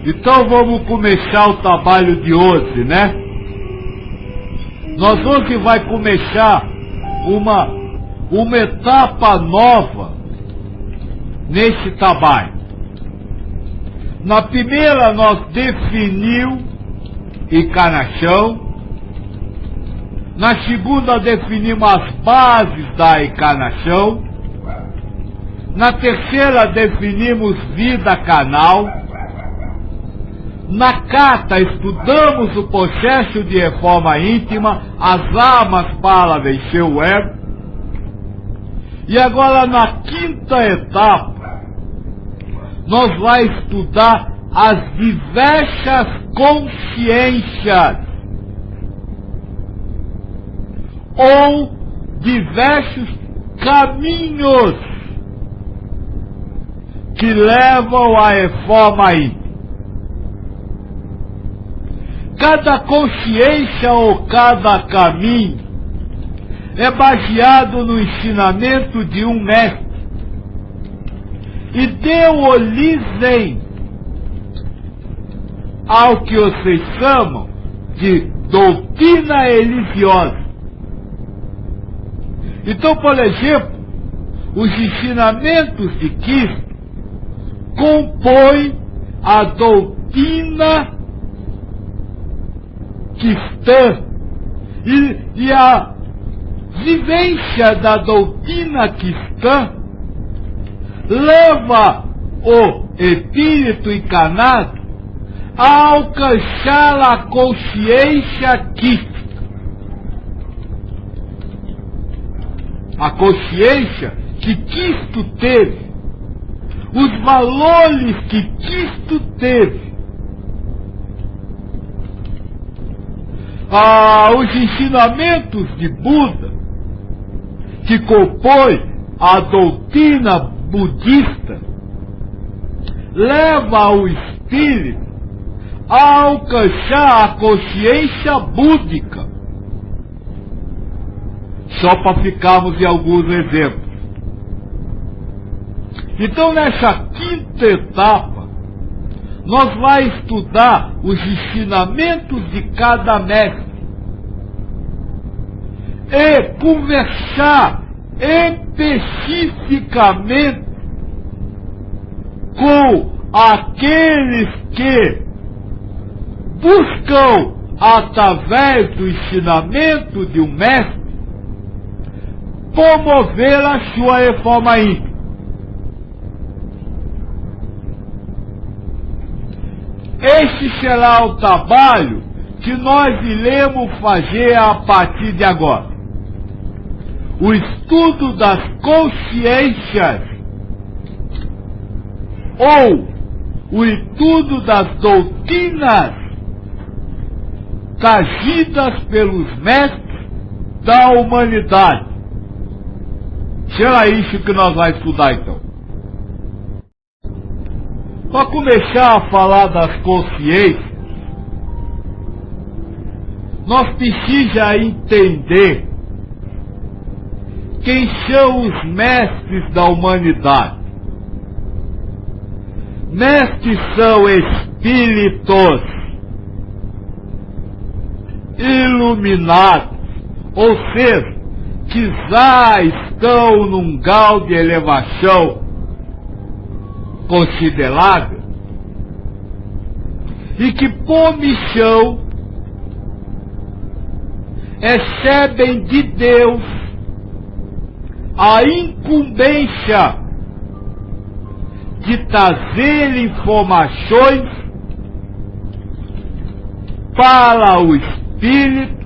Então vamos começar o trabalho de hoje, né? Nós hoje vai começar uma etapa nova nesse trabalho. Na primeira nós definimos encarnação. Na segunda definimos as bases da encarnação. Na terceira definimos vida carnal. Na quarta estudamos o processo de reforma íntima, as armas para vencer o ego. E agora na quinta etapa nós vamos estudar as diversas consciências ou diversos caminhos que levam à reforma íntima. Cada consciência ou cada caminho é baseado no ensinamento de um mestre e deu origem ao que vocês chamam de doutrina religiosa. Então, por exemplo, os ensinamentos de Cristo compõem a doutrina cristã e a vivência da doutrina cristã leva o espírito encarnado a alcançar a consciência crística. A consciência que Cristo teve, os valores que Cristo teve, os ensinamentos de Buda, que compõem a doutrina budista, leva o espírito a alcançar a consciência búdica. Só para ficarmos em alguns exemplos. Então, nessa quinta etapa, nós vamos estudar os ensinamentos de cada mestre e conversar especificamente com aqueles que buscam, através do ensinamento de um mestre, promover a sua reforma íntima. Este será o trabalho que nós iremos fazer a partir de agora. O estudo das consciências ou o estudo das doutrinas trazidas pelos mestres da humanidade. Será isso que nós vamos estudar então. Para começar a falar das consciências, nós precisamos entender quem são os mestres da humanidade. Mestres são espíritos iluminados, ou seja, que já estão num grau de elevação considerável e que, por missão, recebem de Deus a incumbência de trazer informações para o espírito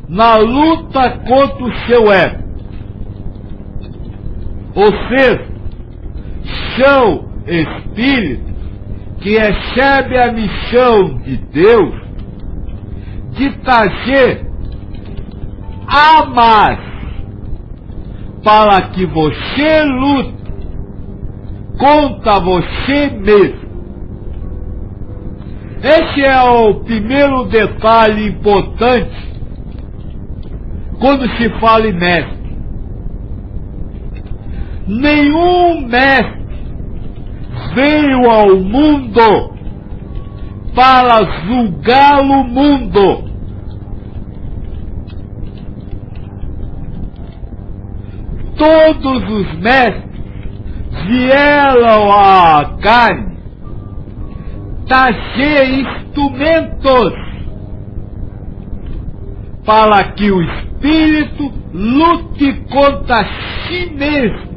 na luta contra o seu ego. Ou seja, são espíritos que recebem a missão de Deus de trazer armas para que você lute contra você mesmo. Esse é o primeiro detalhe importante quando se fala em mestre. Nenhum mestre veio ao mundo para julgar o mundo. Todos os mestres vieram à carne, trazer instrumentos para que o espírito lute contra si mesmo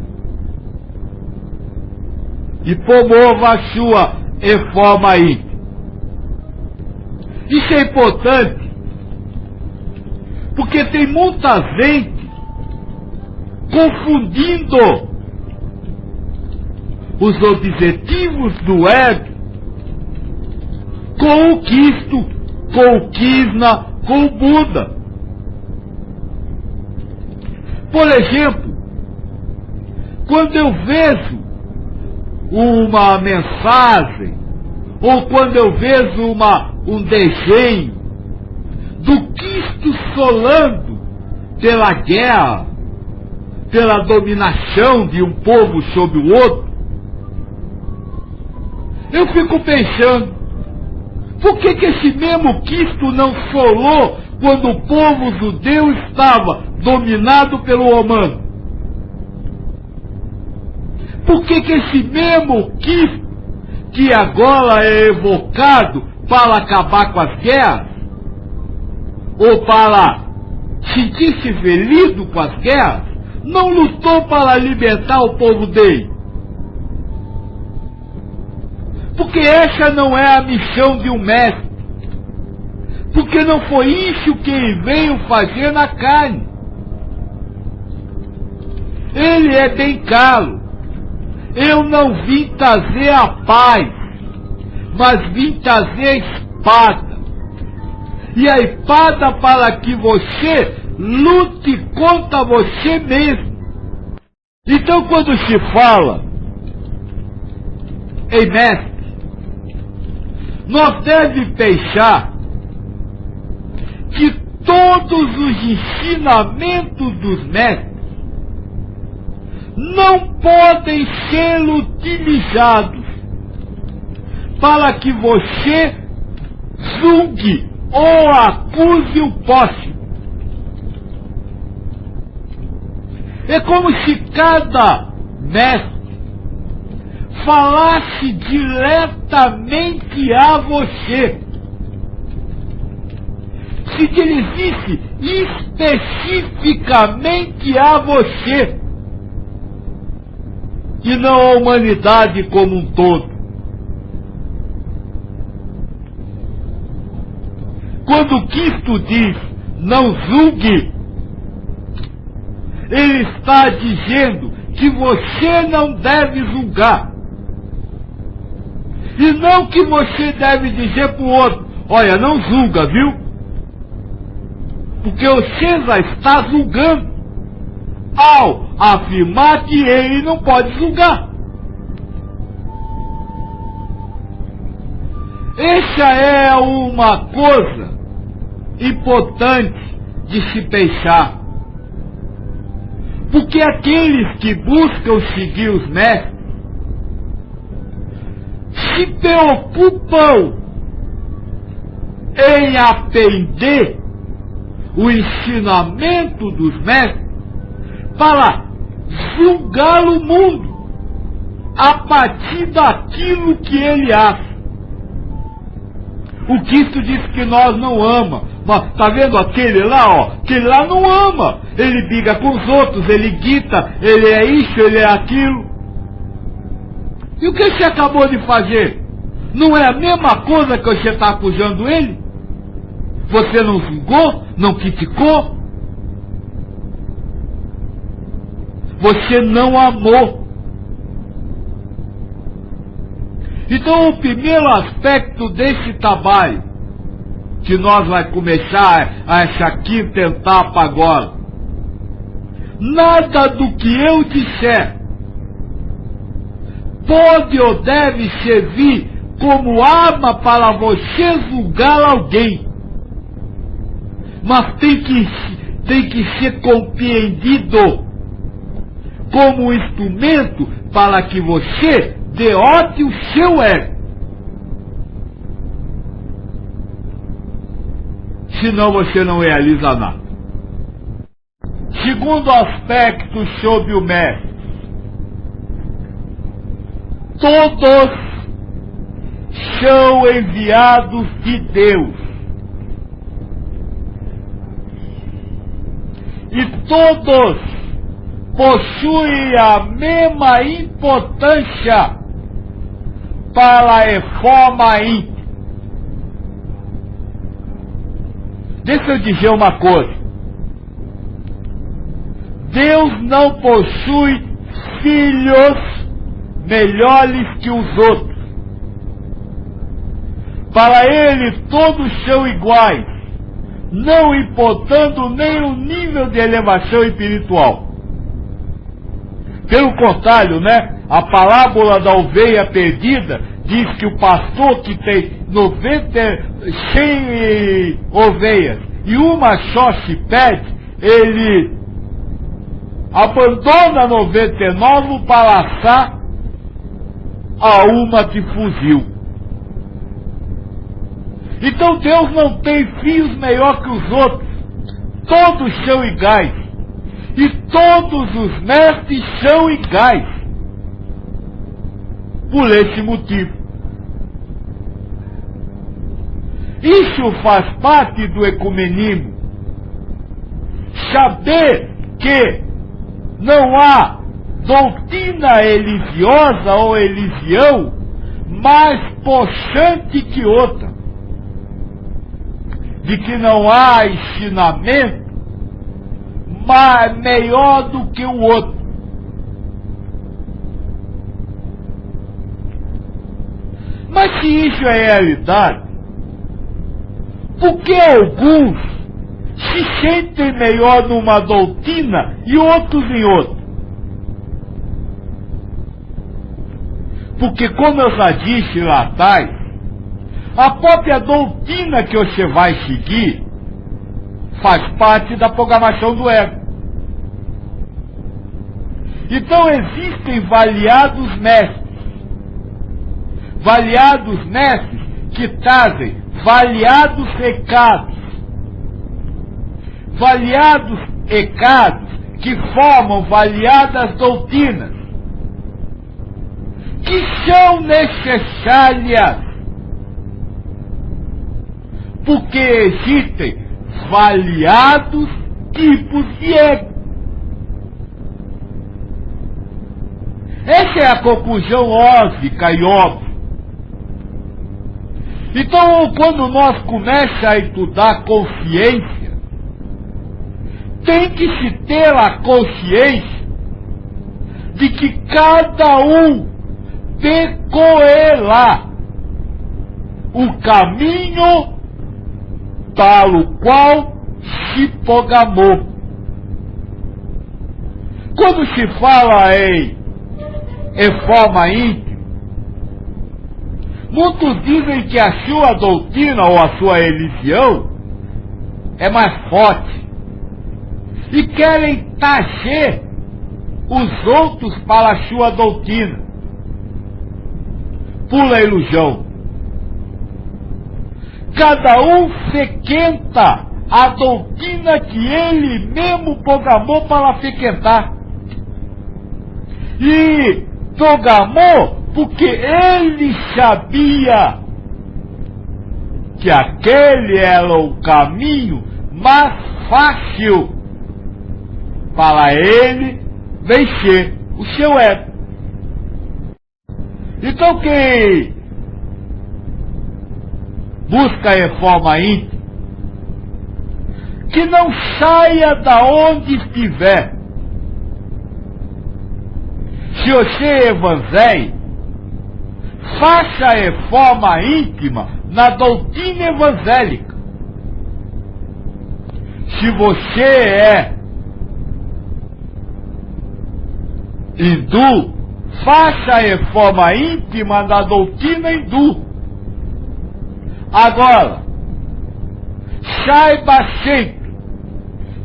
e promova a sua reforma íntima. Isso é importante, porque tem muita gente confundindo os objetivos do ego com o Cristo, com o Krishna, com o Buda. Por exemplo, quando eu vejo uma mensagem, ou quando eu vejo um desenho do Cristo solando pela guerra, pela dominação de um povo sobre o outro, eu fico pensando, por que esse mesmo Cristo não solou quando o povo judeu estava dominado pelo romano? Por que esse mesmo Cristo, que agora é evocado para acabar com as guerras, ou para sentir-se ferido com as guerras, não lutou para libertar o povo dele? Porque essa não é a missão de um mestre. Porque não foi isso que ele veio fazer na carne. Ele é bem claro. Eu não vim trazer a paz, mas vim trazer a espada. E a espada para que você lute contra você mesmo. Então, quando se fala em mestre, nós devemos pensar que todos os ensinamentos dos mestres não podem ser utilizados para que você julgue ou acuse o próximo. É como se cada mestre falasse diretamente a você, se dirigisse especificamente a você e não a humanidade como um todo. Quando Cristo diz, não julgue, ele está dizendo que você não deve julgar. E não que você deve dizer para o outro, olha, não julga, viu? Porque você já está julgando ao afirmar que ele não pode julgar. Essa é uma coisa importante de se pensar. Porque aqueles que buscam seguir os mestres se preocupam em aprender o ensinamento dos mestres para julgar o mundo a partir daquilo que ele acha. O Cristo disse que nós não ama, mas tá vendo aquele lá, ó? Aquele lá não ama. Ele briga com os outros, ele grita, ele é isso, ele é aquilo. E o que você acabou de fazer? Não é a mesma coisa que você está acusando ele? Você não julgou? Não criticou? Você não amou. Então o primeiro aspecto desse trabalho, que nós vamos começar essa quinta etapa agora, nada do que eu disser pode ou deve servir como arma para você julgar alguém, mas tem que ser compreendido como um instrumento para que você derrote o seu ego. senão você não realiza nada. Segundo aspecto sobre o mestre, todos são enviados de Deus. E todos possuem a mesma importância para a reforma íntima. Deixa eu dizer uma coisa. Deus não possui filhos melhores que os outros. Para Ele todos são iguais, não importando nem o nível de elevação espiritual. Pelo contrário, a parábola da ovelha perdida diz que o pastor que tem 100 ovelhas e uma só se perde, ele abandona 99 para assar a uma que fugiu. Então Deus não tem filhos melhor que os outros. Todos são iguais. E todos os mestres são iguais. Por esse motivo. Isso faz parte do ecumenismo. Saber que não há doutrina religiosa ou religião mais possante que outra. De que não há ensinamento melhor do que o outro. Mas se isso é realidade, por que alguns se sentem melhor numa doutrina e outros em outra? Porque, como eu já disse lá atrás, a própria doutrina que você vai seguir faz parte da programação do ego. Então existem variados mestres que trazem variados recados que formam variadas doutrinas, que são necessárias, porque existem variados tipos de ego. Essa é a conclusão lógica e óbvia. Então, quando nós começamos a estudar consciência, tem que se ter a consciência de que cada um percorrerá o caminho para o qual se programou. Quando se fala em reforma íntima, muitos dizem que a sua doutrina ou a sua religião é mais forte e querem taxer os outros para a sua doutrina. Pula a ilusão. Cada um frequenta a doutrina que ele mesmo programou para frequentar. E programou porque ele sabia que aquele era o caminho mais fácil para ele vencer o seu ego. Então quem busca a reforma íntima, que não saia da onde estiver. Se você é evangélico, faça a reforma íntima na doutrina evangélica. Se você é hindu, faça a reforma íntima na doutrina hindu. Agora, saiba sempre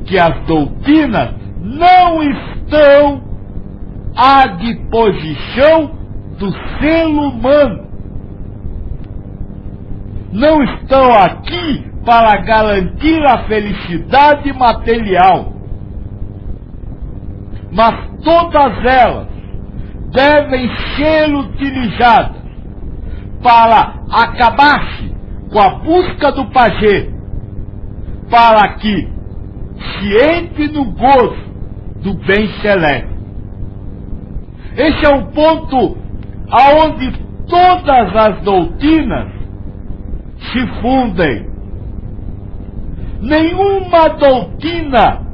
que as doutrinas não estão à disposição do ser humano. Não estão aqui para garantir a felicidade material. Mas todas elas devem ser utilizadas para acabar-se com a busca do prazer, para que se entre no gozo do bem celeste. Esse é um ponto aonde todas as doutrinas se fundem. Nenhuma doutrina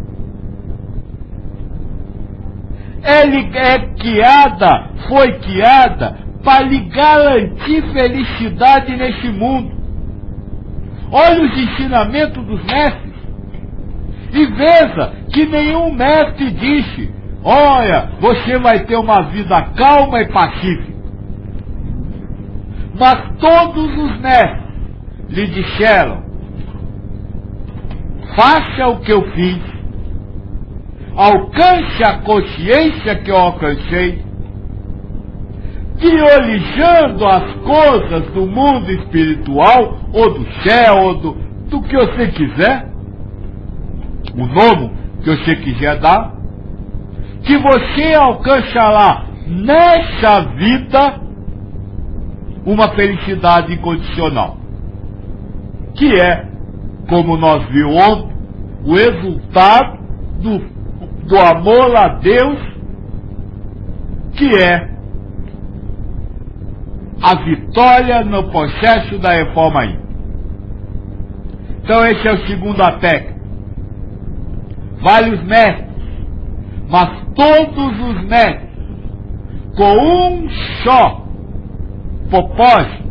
foi criada para lhe garantir felicidade neste mundo. Olha os ensinamentos dos mestres e veja que nenhum mestre disse: olha, você vai ter uma vida calma e pacífica. Mas todos os mestres lhe disseram: faça o que eu fiz, alcance a consciência que eu alcancei, priorizando as coisas do mundo espiritual, ou do céu, ou do que você quiser, o nome que você quiser dar, que você alcançará nessa vida uma felicidade incondicional, que é, como nós vimos ontem, o resultado do amor a Deus, que é a vitória no processo da reforma íntima. Então esse é o segundo aspecto. Vários mestres, mas todos os mestres com um só propósito,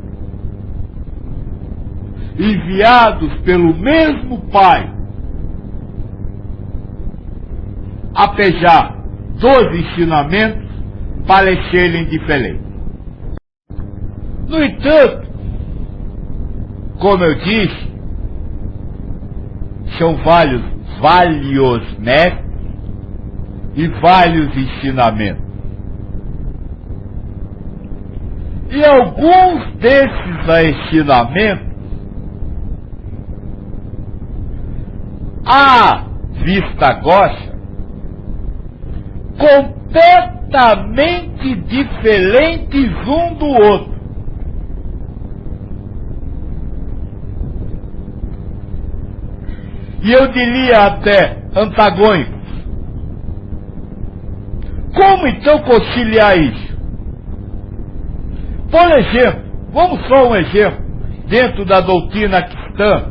enviados pelo mesmo Pai, apesar dos ensinamentos parecerem diferentes. No entanto, como eu disse, são vários mestres e vários ensinamentos. E alguns desses ensinamentos, à vista grossa, completamente diferentes um do outro. E eu diria até antagônicos. Como então conciliar isso? Por exemplo, vamos só um exemplo, dentro da doutrina cristã,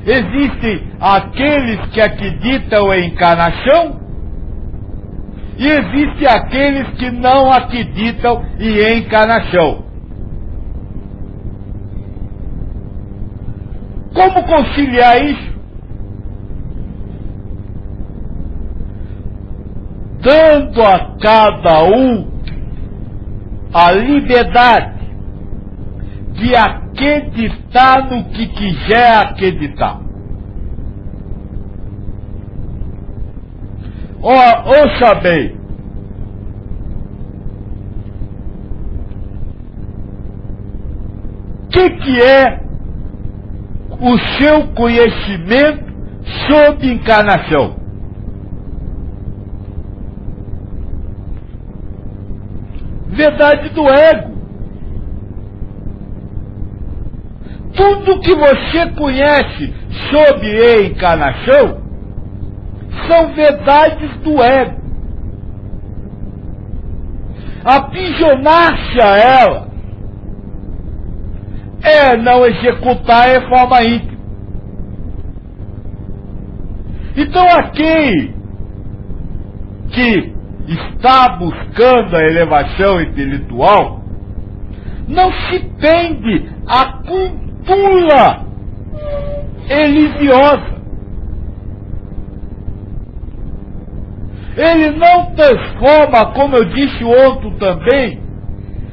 existem aqueles que acreditam em encarnação e existem aqueles que não acreditam em encarnação. Como conciliar isso? Dando a cada um a liberdade de acreditar no que quiser acreditar. Ouça bem. O que é o seu conhecimento sobre encarnação? Verdade do ego. Tudo que você conhece sobre encarnação são verdades do ego. Aprisionar-se a ela é não executar a reforma íntima. Então aquele que está buscando a elevação intelectual não se prende à cultura religiosa. Ele não transforma, como eu disse ontem também,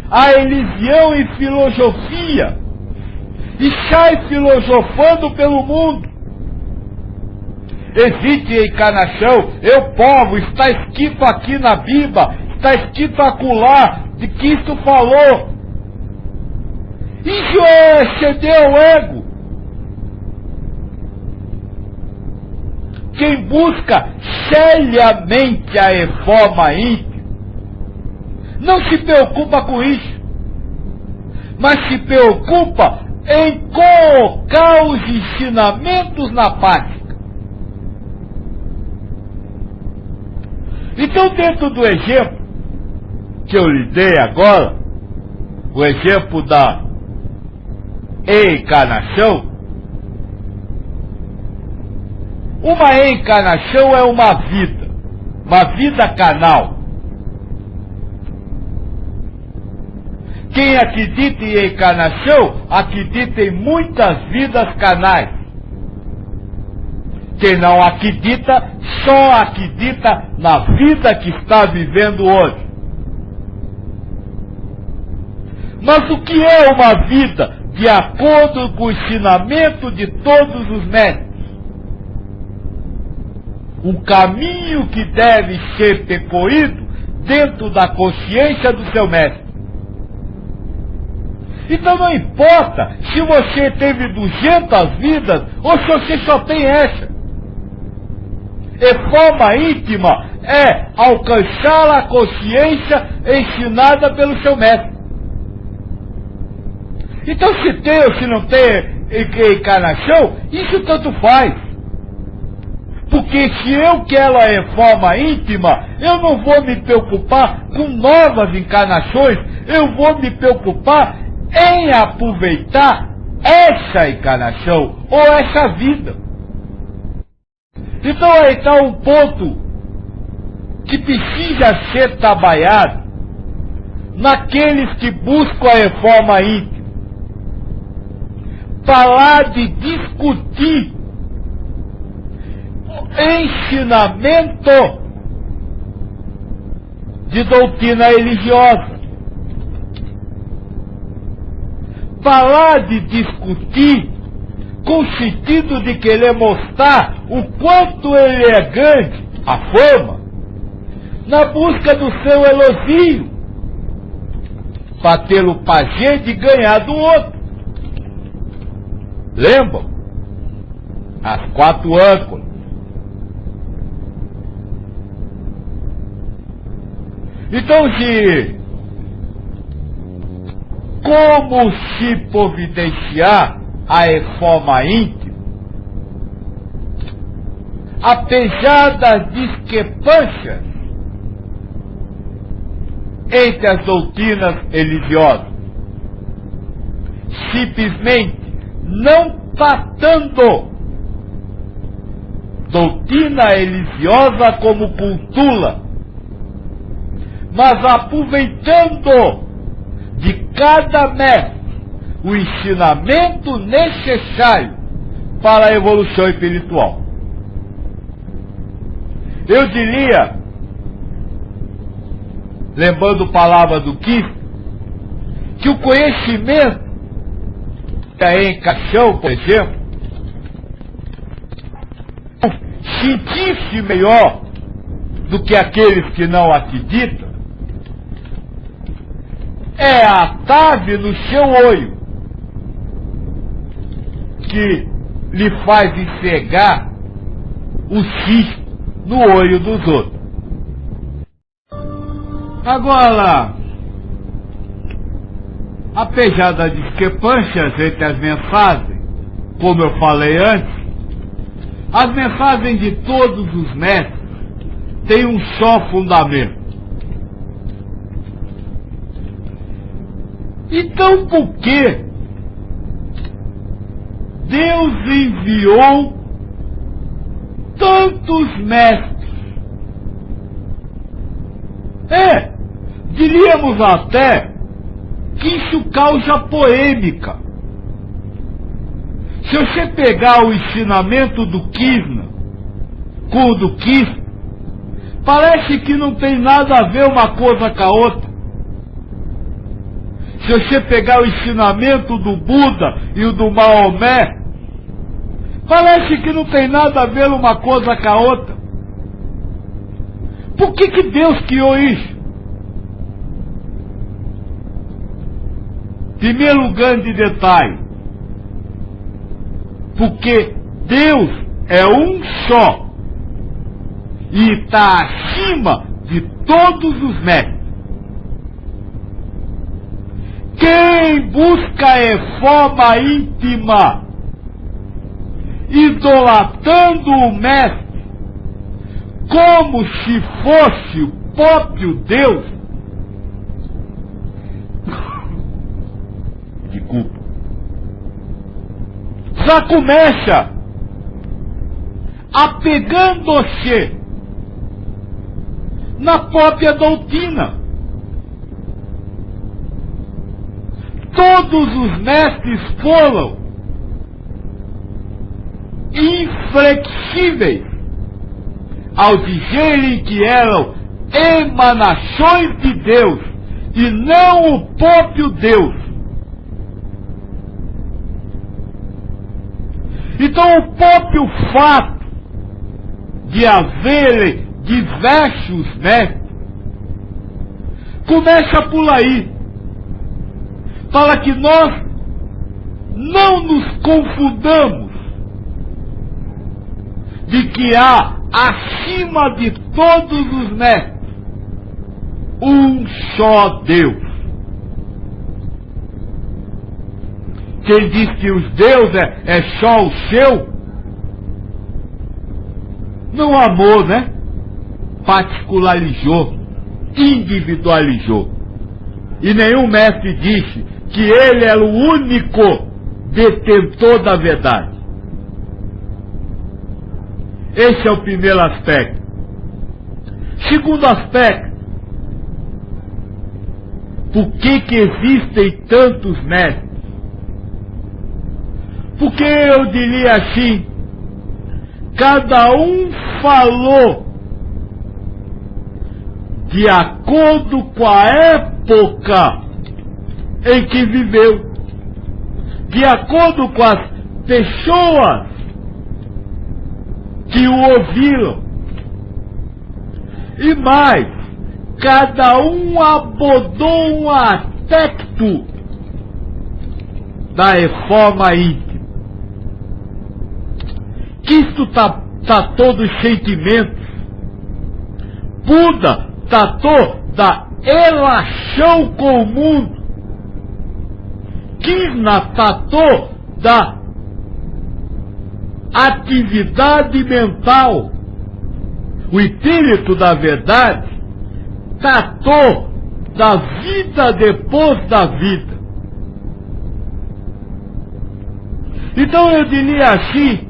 a religião em filosofia e sai filosofando pelo mundo. Existe encarnação, eu povo, está escrito aqui na Bíblia, está escrito acolá, de Cristo falou. Isso é exceder o ego. quem busca seriamente a reforma íntima não se preocupa com isso, mas se preocupa em colocar os ensinamentos na prática. Então, dentro do exemplo que eu lhe dei agora, o exemplo da encarnação, uma encarnação é uma vida carnal. Quem acredita em encarnação, acredita em muitas vidas carnais. Quem não acredita, só acredita na vida que está vivendo hoje. Mas o que é uma vida de acordo com o ensinamento de todos os mestres? Um caminho que deve ser percorrido dentro da consciência do seu mestre. Então não importa se você teve 200 vidas ou se você só tem essa. Reforma íntima é alcançar a consciência ensinada pelo seu mestre. Então se tem ou se não tem encarnação, isso tanto faz. Porque se eu quero a reforma íntima, eu não vou me preocupar com novas encarnações, eu vou me preocupar em aproveitar essa encarnação ou essa vida. Então aí está um ponto que precisa ser trabalhado naqueles que buscam a reforma íntima. Parar de discutir ensinamento de doutrina religiosa. Parar de discutir com o sentido de querer mostrar o quanto ele é grande, a fama, na busca do seu elogio, para ter o prazer de ganhar do outro. Lembram? As 4 âncoras. Então, como se providenciar a reforma íntima, apesar das discrepâncias entre as doutrinas religiosas, simplesmente não tratando doutrina religiosa como cultura, mas aproveitando de cada mestre o ensinamento necessário para a evolução espiritual. Eu diria, lembrando a palavra do Cristo, que o conhecimento da encarnação, por exemplo, sentir-se melhor do que aqueles que não acreditam, é a trave no seu olho que lhe faz enxergar o cisco no olho dos outros. Agora, apesar das discrepâncias entre as mensagens, como eu falei antes, as mensagens de todos os mestres têm um só fundamento. Então, por que Deus enviou tantos mestres? Diríamos até que isso causa polêmica. Se você pegar o ensinamento do Krishna com o do Cristo, parece que não tem nada a ver uma coisa com a outra. Se você pegar o ensinamento do Buda e o do Maomé, parece que não tem nada a ver uma coisa com a outra. Por que Deus criou isso? Primeiro grande detalhe, porque Deus é um só, e está acima de todos os mestres. Quem busca reforma íntima, idolatrando o mestre como se fosse o próprio Deus, desculpa, já começa apegando-se na própria doutrina. Todos os mestres foram inflexíveis ao dizerem que eram emanações de Deus e não o próprio Deus. Então, o próprio fato de haverem diversos mestres começa por aí, para que nós não nos confundamos de que há, acima de todos os mestres, um só Deus. Quem diz que os deuses é só o seu, não amou, né? Particularizou, individualizou. E nenhum mestre disse que ele era o único detentor da verdade. Esse é o primeiro aspecto. Segundo aspecto, por que existem tantos mestres? Porque eu diria assim, cada um falou de acordo com a época em que viveu, de acordo com as pessoas que o ouviram. E mais, cada um abordou um aspecto da reforma íntima. Cristo tratou dos sentimentos, Buda tratou da relação com o mundo, Krishna tratou da atividade mental, o espírito da verdade tratou da vida depois da vida. Então eu diria assim,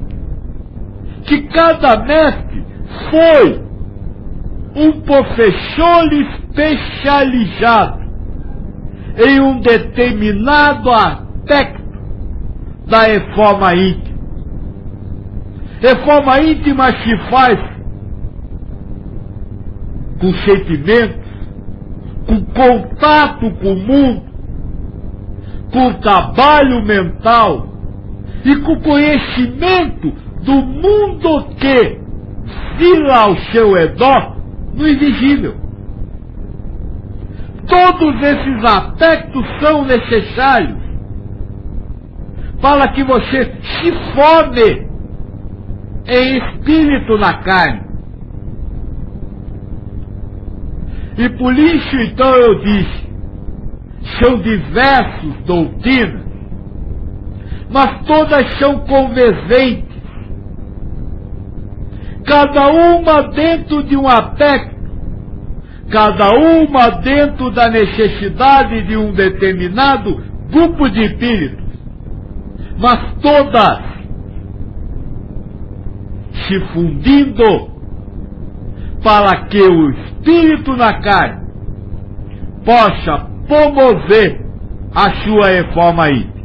que cada mestre foi um professor especializado em um determinado aspecto da reforma íntima. Reforma íntima se faz com sentimentos, com contato com o mundo, com trabalho mental e com conhecimento do mundo que vira ao seu redor no invisível. Todos esses aspectos são necessários para que você se forme em espírito na carne. E por isso, então, eu disse, são diversas doutrinas, mas todas são convergentes, cada uma dentro de um aspecto, cada uma dentro da necessidade de um determinado grupo de espíritos, mas todas se fundindo para que o espírito na carne possa promover a sua reforma íntima.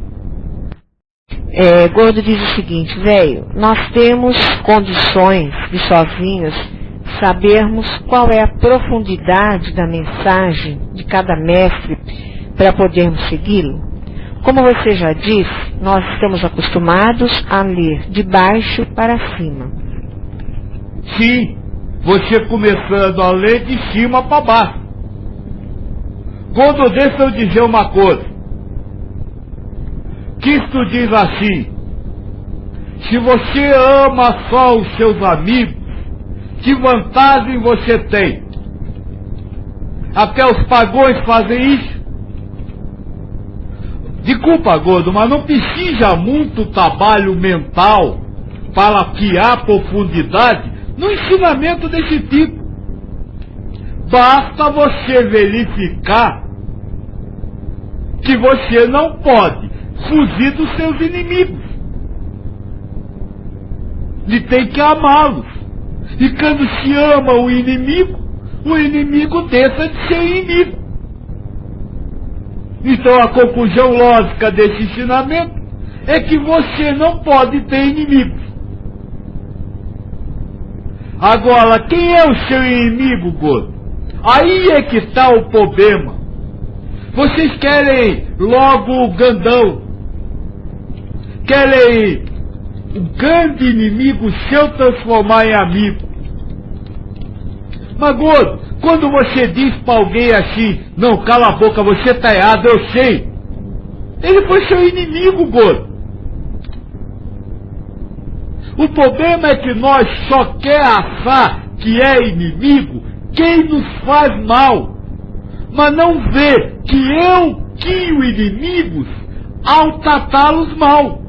Gordo diz o seguinte, velho, nós temos condições de sozinhos sabermos qual é a profundidade da mensagem de cada mestre para podermos segui-lo? Como você já disse, nós estamos acostumados a ler de baixo para cima. Sim, você começando a ler de cima para baixo. Quando deixa eu dizer uma coisa, Cristo diz assim, se você ama só os seus amigos, Que vantagem você tem? Até os pagões fazem isso. Desculpa, gordo, mas não precisa muito trabalho mental para criar profundidade no ensinamento desse tipo. Basta você verificar que você não pode fugir dos seus inimigos. E tem que amá-los. E quando se ama o inimigo deixa de ser inimigo. Então a conclusão lógica desse ensinamento é que você não pode ter inimigos. Agora, quem é o seu inimigo, gordo? Aí é que está o problema. Vocês querem logo o grandão. Querem o grande inimigo seu transformar em amigo. Mas, gordo, quando você diz para alguém assim, não, cala a boca, você está errado, eu sei. Ele foi seu inimigo, gordo. O problema é que nós só quer achar que é inimigo quem nos faz mal. Mas não vê que eu crio inimigos ao tratá-los mal.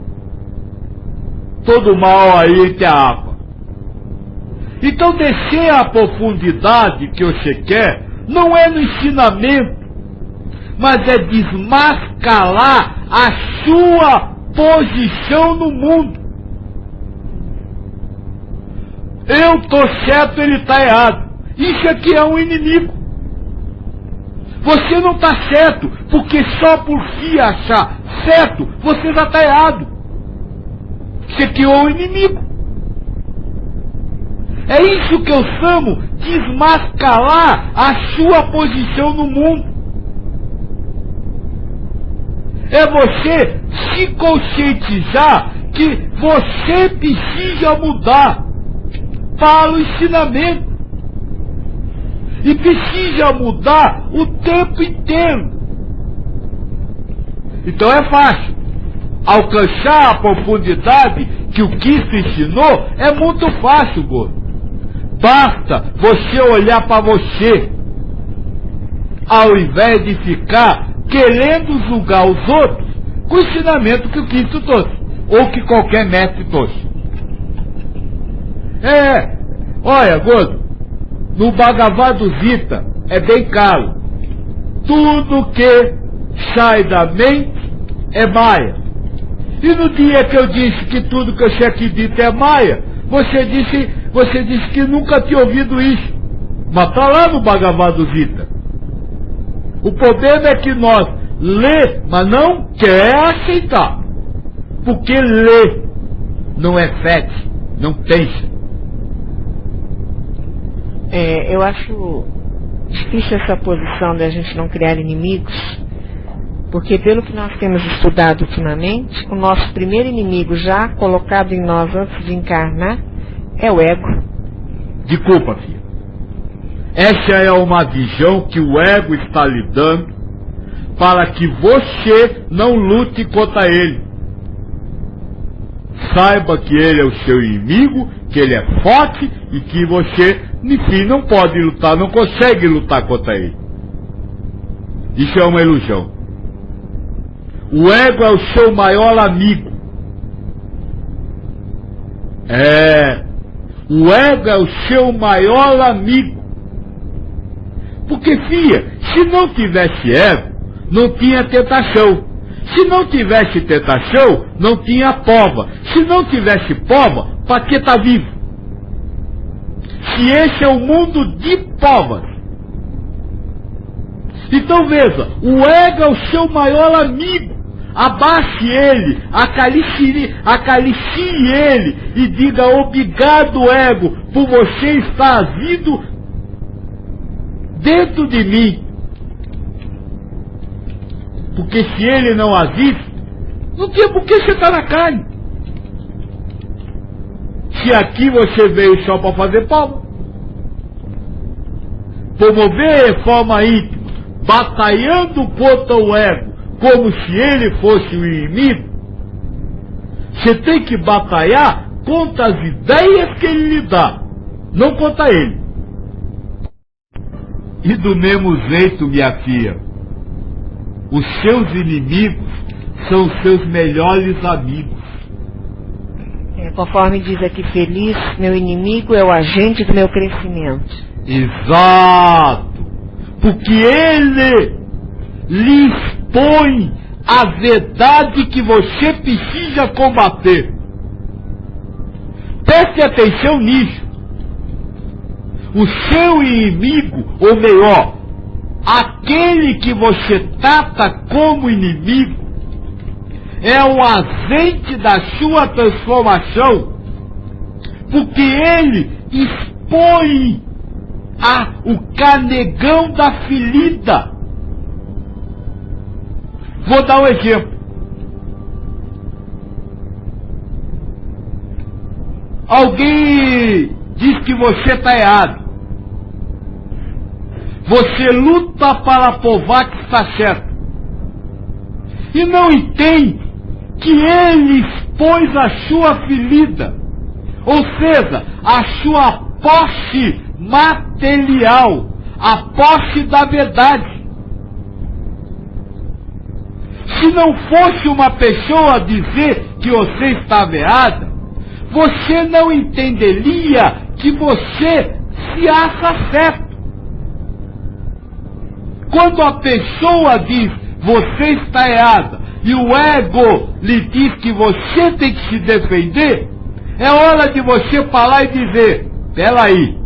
Todo mal aí tem a água. Então descer a profundidade que você quer não é no ensinamento, mas é desmascarar a sua posição no mundo. Eu tô certo, ele tá errado. Isso aqui é um inimigo. Você não tá certo, porque só por se achar certo, você já tá errado. Você criou um inimigo. É isso que eu chamo de desmascarar a sua posição no mundo. É você se conscientizar que você precisa mudar para o ensinamento. E precisa mudar o tempo inteiro. Então é fácil. Alcançar a profundidade que o Cristo ensinou é muito fácil, gordo. Basta você olhar para você, ao invés de ficar querendo julgar os outros com o ensinamento que o Cristo trouxe, ou que qualquer mestre trouxe. Olha, gordo, no Bhagavad Gita é bem claro. Tudo que sai da mente é maia. E no dia que eu disse que tudo que você acredita é maia, você disse que nunca tinha ouvido isso. Mas está lá no Bhagavad Gita. O problema é que nós lê, mas não quer aceitar. Porque lê não é fé, não pensa. Eu acho difícil essa posição de a gente não criar inimigos, porque pelo que nós temos estudado ultimamente, o nosso primeiro inimigo já colocado em nós antes de encarnar é o ego. Desculpa, filha. Essa é uma visão que o ego está lhe dando para que você não lute contra ele. Saiba que ele é o seu inimigo, que ele é forte e que você, enfim, não pode lutar, não consegue lutar contra ele. Isso é uma ilusão. O ego é o seu maior amigo. O ego é o seu maior amigo. Porque, filha, se não tivesse ego, não tinha tentação. Se não tivesse tentação, não tinha prova. Se não tivesse prova, para que está vivo? Se esse é o mundo de provas. Então veja, o ego é o seu maior amigo. Abaixe ele, acaricie ele e diga obrigado, ego, por você estar vindo dentro de mim. Porque se ele não agisse, não tinha por que você estar na carne. Se aqui você veio só para fazer prova, promover reforma íntima, batalhando contra o ego, como se ele fosse o inimigo, você tem que batalhar contra as ideias que ele lhe dá, não contra ele. E do mesmo jeito, minha filha, os seus inimigos são os seus melhores amigos. Conforme diz aqui, feliz, meu inimigo é o agente do meu crescimento. Exato. Porque ele lhe expõe a verdade que você precisa combater. Preste atenção nisso. O seu inimigo, ou melhor, aquele que você trata como inimigo, é o agente da sua transformação, porque ele expõe o canegão da ferida. Vou dar um exemplo. Alguém diz que você está errado. Você luta para provar que está certo. E não entende que ele expôs a sua ferida. Ou seja, a sua posse material. A posse da verdade. Se não fosse uma pessoa dizer que você estava errada, você não entenderia que você se acha certo. Quando a pessoa diz você está errada e o ego lhe diz que você tem que se defender, é hora de você parar e dizer, peraí,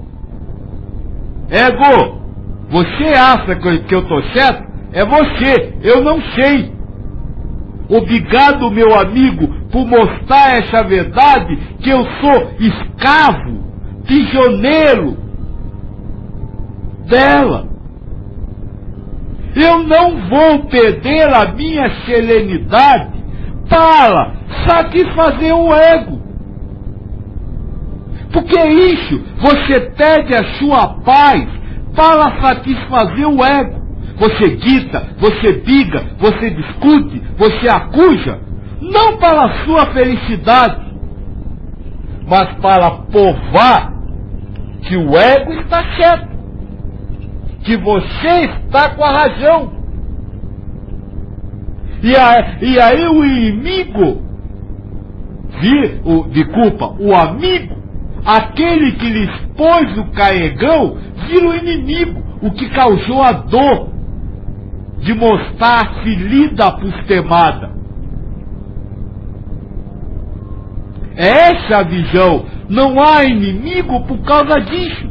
ego, você acha que eu estou certo? É você, eu não sei. Obrigado, meu amigo, por mostrar essa verdade, que eu sou escravo, prisioneiro dela. Eu não vou perder a minha serenidade para satisfazer o ego. Porque isso, você perde a sua paz para satisfazer o ego. Você grita, você briga, você discute, você acusa, não para a sua felicidade, mas para provar que o ego está certo, que você está com a razão. E aí o inimigo, o amigo, aquele que lhe expôs o carregão, vira o inimigo, o que causou a dor de mostrar a ferida postemada. É essa a visão. Não há inimigo por causa disso.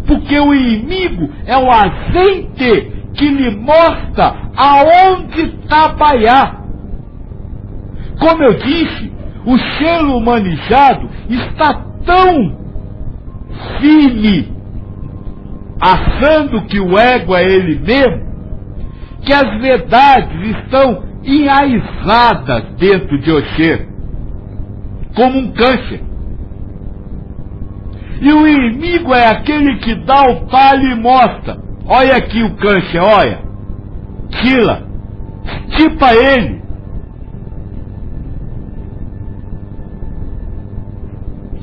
Porque o inimigo é o agente que lhe mostra aonde trabalhar. Como eu disse, o ser humanizado está tão firme, achando que o ego é ele mesmo, que as verdades estão enraizadas dentro de você, como um câncer. E o inimigo é aquele que dá o talho e mostra, olha aqui o câncer, olha, tira, estipa ele.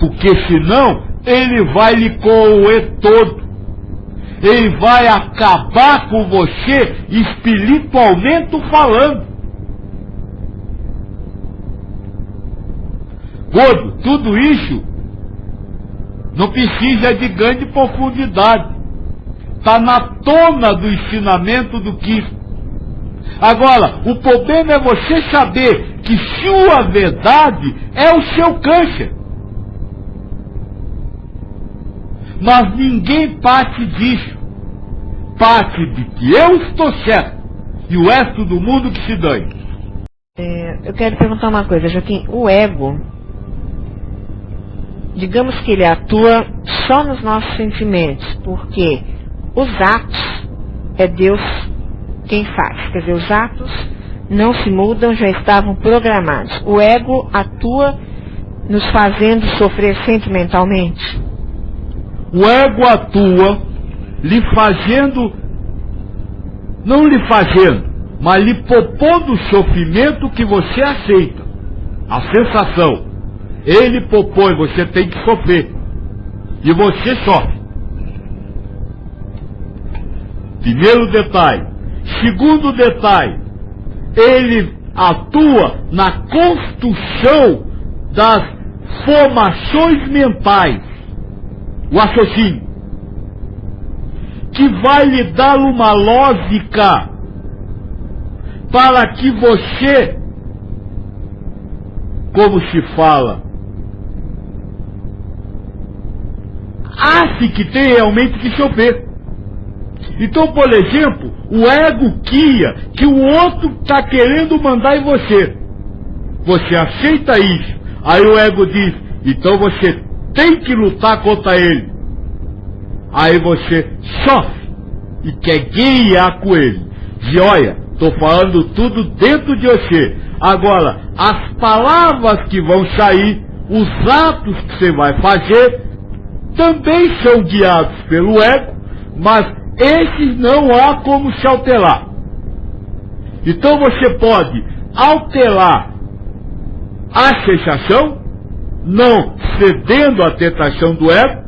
Porque senão ele vai lhe corroer todo. Ele vai acabar com você espiritualmente falando. Gordo, tudo isso não precisa de grande profundidade. Está na tona do ensinamento do Cristo. Agora, o problema é você saber que sua verdade é o seu câncer. Mas ninguém parte disso. Parte de que eu estou certo e o resto do mundo que se dane. Eu quero perguntar uma coisa, Joaquim. O ego, digamos que ele atua só nos nossos sentimentos, porque os atos é Deus quem faz. Quer dizer, os atos não se mudam, já estavam programados. O ego atua nos fazendo sofrer sentimentalmente. O ego atua lhe fazendo, não lhe fazendo, mas lhe propondo o sofrimento que você aceita. A sensação. Ele propõe, você tem que sofrer. E você sofre. Primeiro detalhe. Segundo detalhe, ele atua na construção das formações mentais, o raciocínio, que vai lhe dar uma lógica para que você, como se fala, ache que tem realmente que chover. Então, por exemplo, o ego cria que o outro está querendo mandar em você. Você aceita isso. Aí o ego diz, então você tem que lutar contra ele. Aí você sofre e quer guiar com ele. E olha, estou falando tudo dentro de você. Agora, as palavras que vão sair, os atos que você vai fazer, também são guiados pelo ego, mas esses não há como se alterar. Então você pode alterar a sensação, não cedendo à tentação do ego.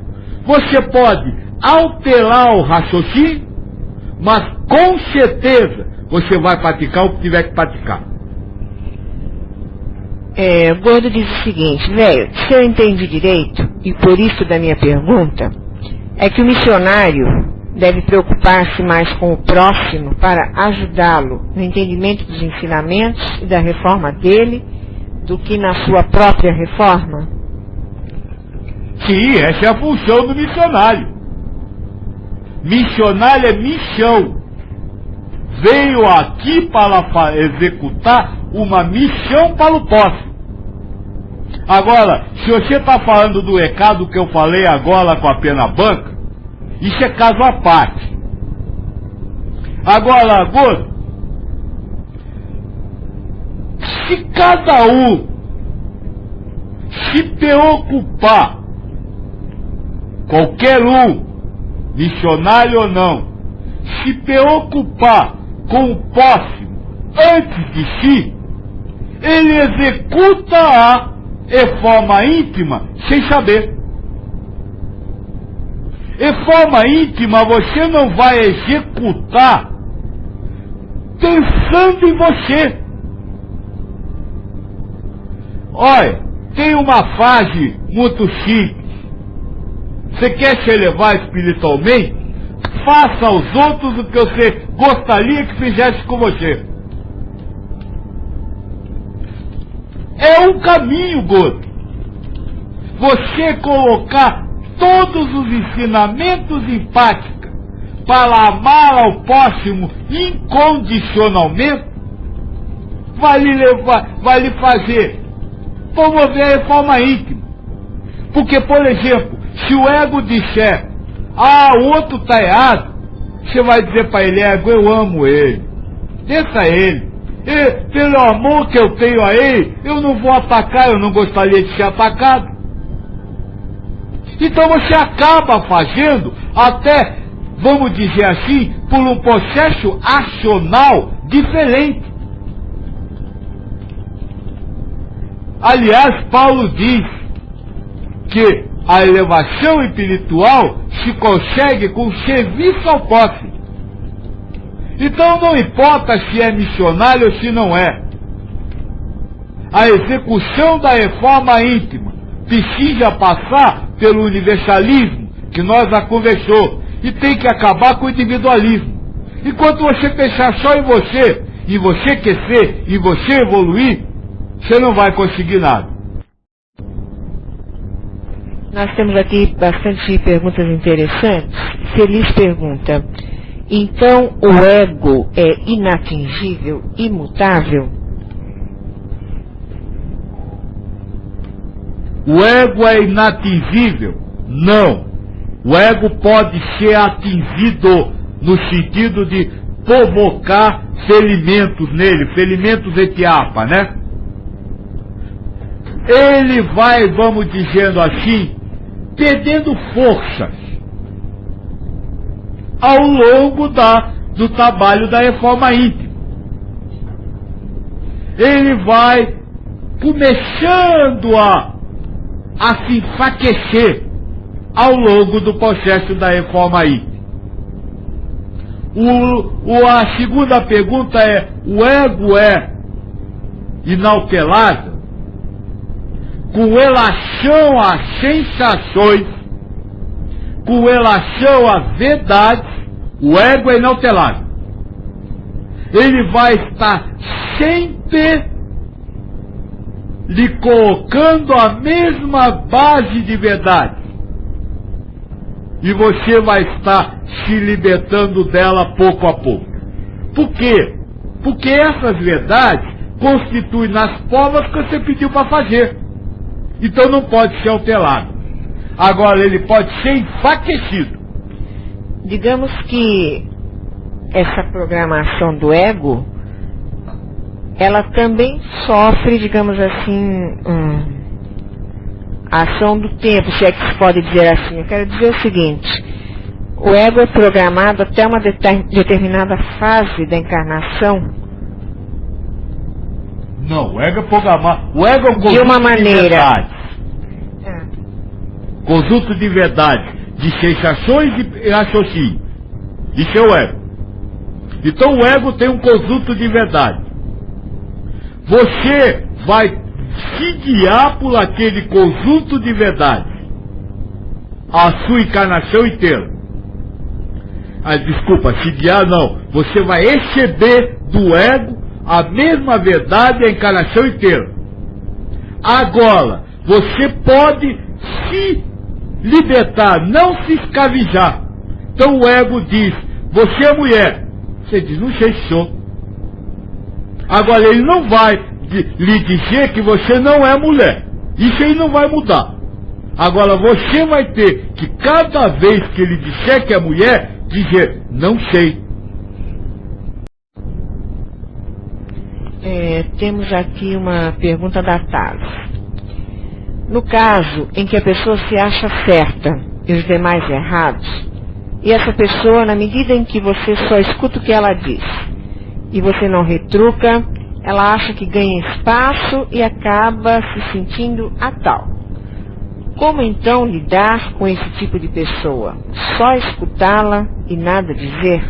Você pode alterar o raciocínio, mas com certeza você vai praticar o que tiver que praticar. O Gordo diz o seguinte, velho, se eu entendi direito, e por isso da minha pergunta, é que o missionário deve preocupar-se mais com o próximo para ajudá-lo no entendimento dos ensinamentos e da reforma dele do que na sua própria reforma? Sim, essa é a função do missionário. Missionário é missão. Veio aqui para executar uma missão para o próximo. Agora, se você está falando do recado que eu falei agora com a pena branca, isso é caso à parte. Agora, Gordo, se cada um se preocupar, qualquer um, missionário ou não, se preocupar com o próximo antes de si, ele executa a reforma íntima sem saber. Reforma íntima você não vai executar pensando em você. Olha, tem uma fase muito simples. Você quer se elevar espiritualmente? Faça aos outros o que você gostaria que fizesse com você. É um caminho, Gordo. Você colocar todos os ensinamentos em prática para amar ao próximo incondicionalmente vai lhe fazer promover a reforma íntima. Porque, por exemplo, se o ego disser, o outro está errado, você vai dizer para ele, ego, eu amo ele, deixa ele. Pelo amor que eu tenho a ele, eu não vou atacar, eu não gostaria de ser atacado. Então você acaba fazendo, até, vamos dizer assim, por um processo acional diferente. Aliás, Paulo diz que a elevação espiritual se consegue com serviço ao próximo. Então não importa se é missionário ou se não é. A execução da reforma íntima precisa passar pelo universalismo, que nós já conversou, e tem que acabar com o individualismo. Enquanto você pensar só em você crescer, em você evoluir, você não vai conseguir nada. Nós temos aqui bastante perguntas interessantes. Feliz pergunta. Então o ego é inatingível, imutável? O ego é inatingível? Não. O ego pode ser atingido no sentido de provocar ferimentos nele, ferimentos etiapa, né? Ele vai, vamos dizendo assim, perdendo forças ao longo do trabalho da reforma íntima. Ele vai começando a se enfraquecer ao longo do processo da reforma íntima. A segunda pergunta é: o ego é inalterável? Com relação às sensações, com relação às verdades, o ego é inalterável. Ele vai estar sempre lhe colocando a mesma base de verdade. E você vai estar se libertando dela pouco a pouco. Por quê? Porque essas verdades constituem nas provas que você pediu para fazer. Então não pode ser alterado. Agora ele pode ser enfraquecido. Digamos que essa programação do ego, ela também sofre, digamos assim, a ação do tempo, se é que se pode dizer assim. Eu quero dizer o seguinte: o ego é programado até uma determinada fase da encarnação. Não, o ego é programado. O ego é um conjunto de uma maneira. De verdades. Conjunto de verdades, de sensações e raciocínio. Isso é o ego. Então o ego tem um conjunto de verdades. Você vai se guiar por aquele conjunto de verdades a sua encarnação inteira. Desculpa, se guiar não. Você vai receber do ego a mesma verdade a encarnação inteira. Agora, você pode se libertar, não se escravijar. Então o ego diz: você é mulher. Você diz: não sei se sou. Agora ele não vai lhe dizer que você não é mulher. Isso aí não vai mudar. Agora você vai ter que, cada vez que ele disser que é mulher, dizer: não sei. Temos aqui uma pergunta da Taz. No caso em que a pessoa se acha certa e os demais errados, e essa pessoa, na medida em que você só escuta o que ela diz e você não retruca, ela acha que ganha espaço e acaba se sentindo a tal. Como então lidar com esse tipo de pessoa? Só escutá-la e nada dizer?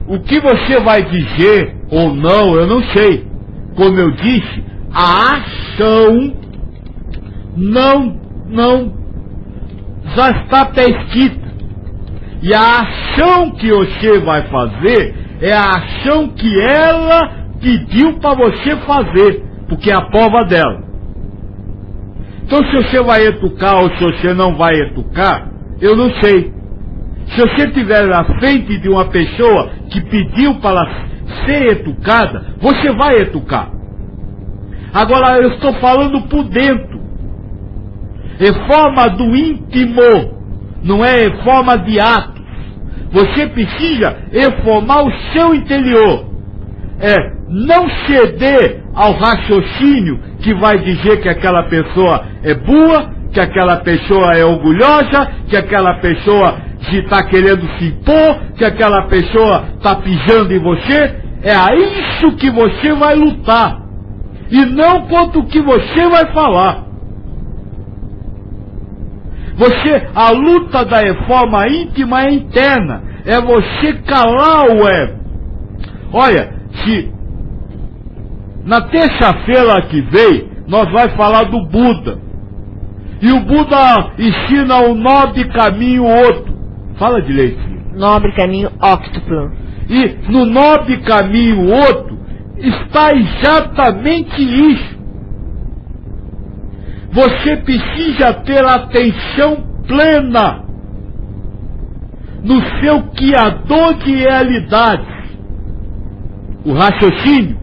O que você vai dizer ou não, eu não sei. Como eu disse, a ação não já está prescrita. E a ação que você vai fazer é a ação que ela pediu para você fazer, porque é a prova dela. Então se você vai educar ou se você não vai educar, eu não sei. Se você estiver na frente de uma pessoa que pediu para ser educada, você vai educar. Agora eu estou falando por dentro. Reforma do íntimo, não é reforma de atos. Você precisa reformar o seu interior. Não ceder ao raciocínio que vai dizer que aquela pessoa é burra, que aquela pessoa é orgulhosa, que aquela pessoa está querendo se impor, que aquela pessoa está pisando em você. É a isso que você vai lutar, e não contra o que você vai falar. A luta da reforma íntima é interna, é você calar o ego. Olha, se na terça-feira que vem nós vamos falar do Buda, e o Buda ensina o nobre caminho outro. Fala direito. Nobre caminho óctuplo. E no nobre caminho outro está exatamente isso. Você precisa ter atenção plena no seu criador de realidades, o raciocínio,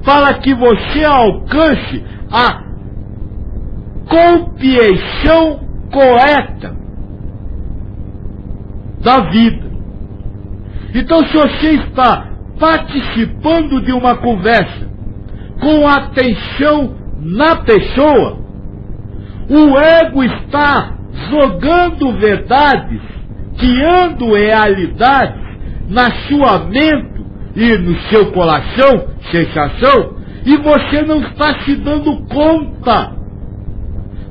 para que você alcance a compreensão correta da vida. Então, se você está participando de uma conversa com atenção na pessoa, o ego está jogando verdades, criando realidades na sua mente e no seu coração, sensação, e você não está se dando conta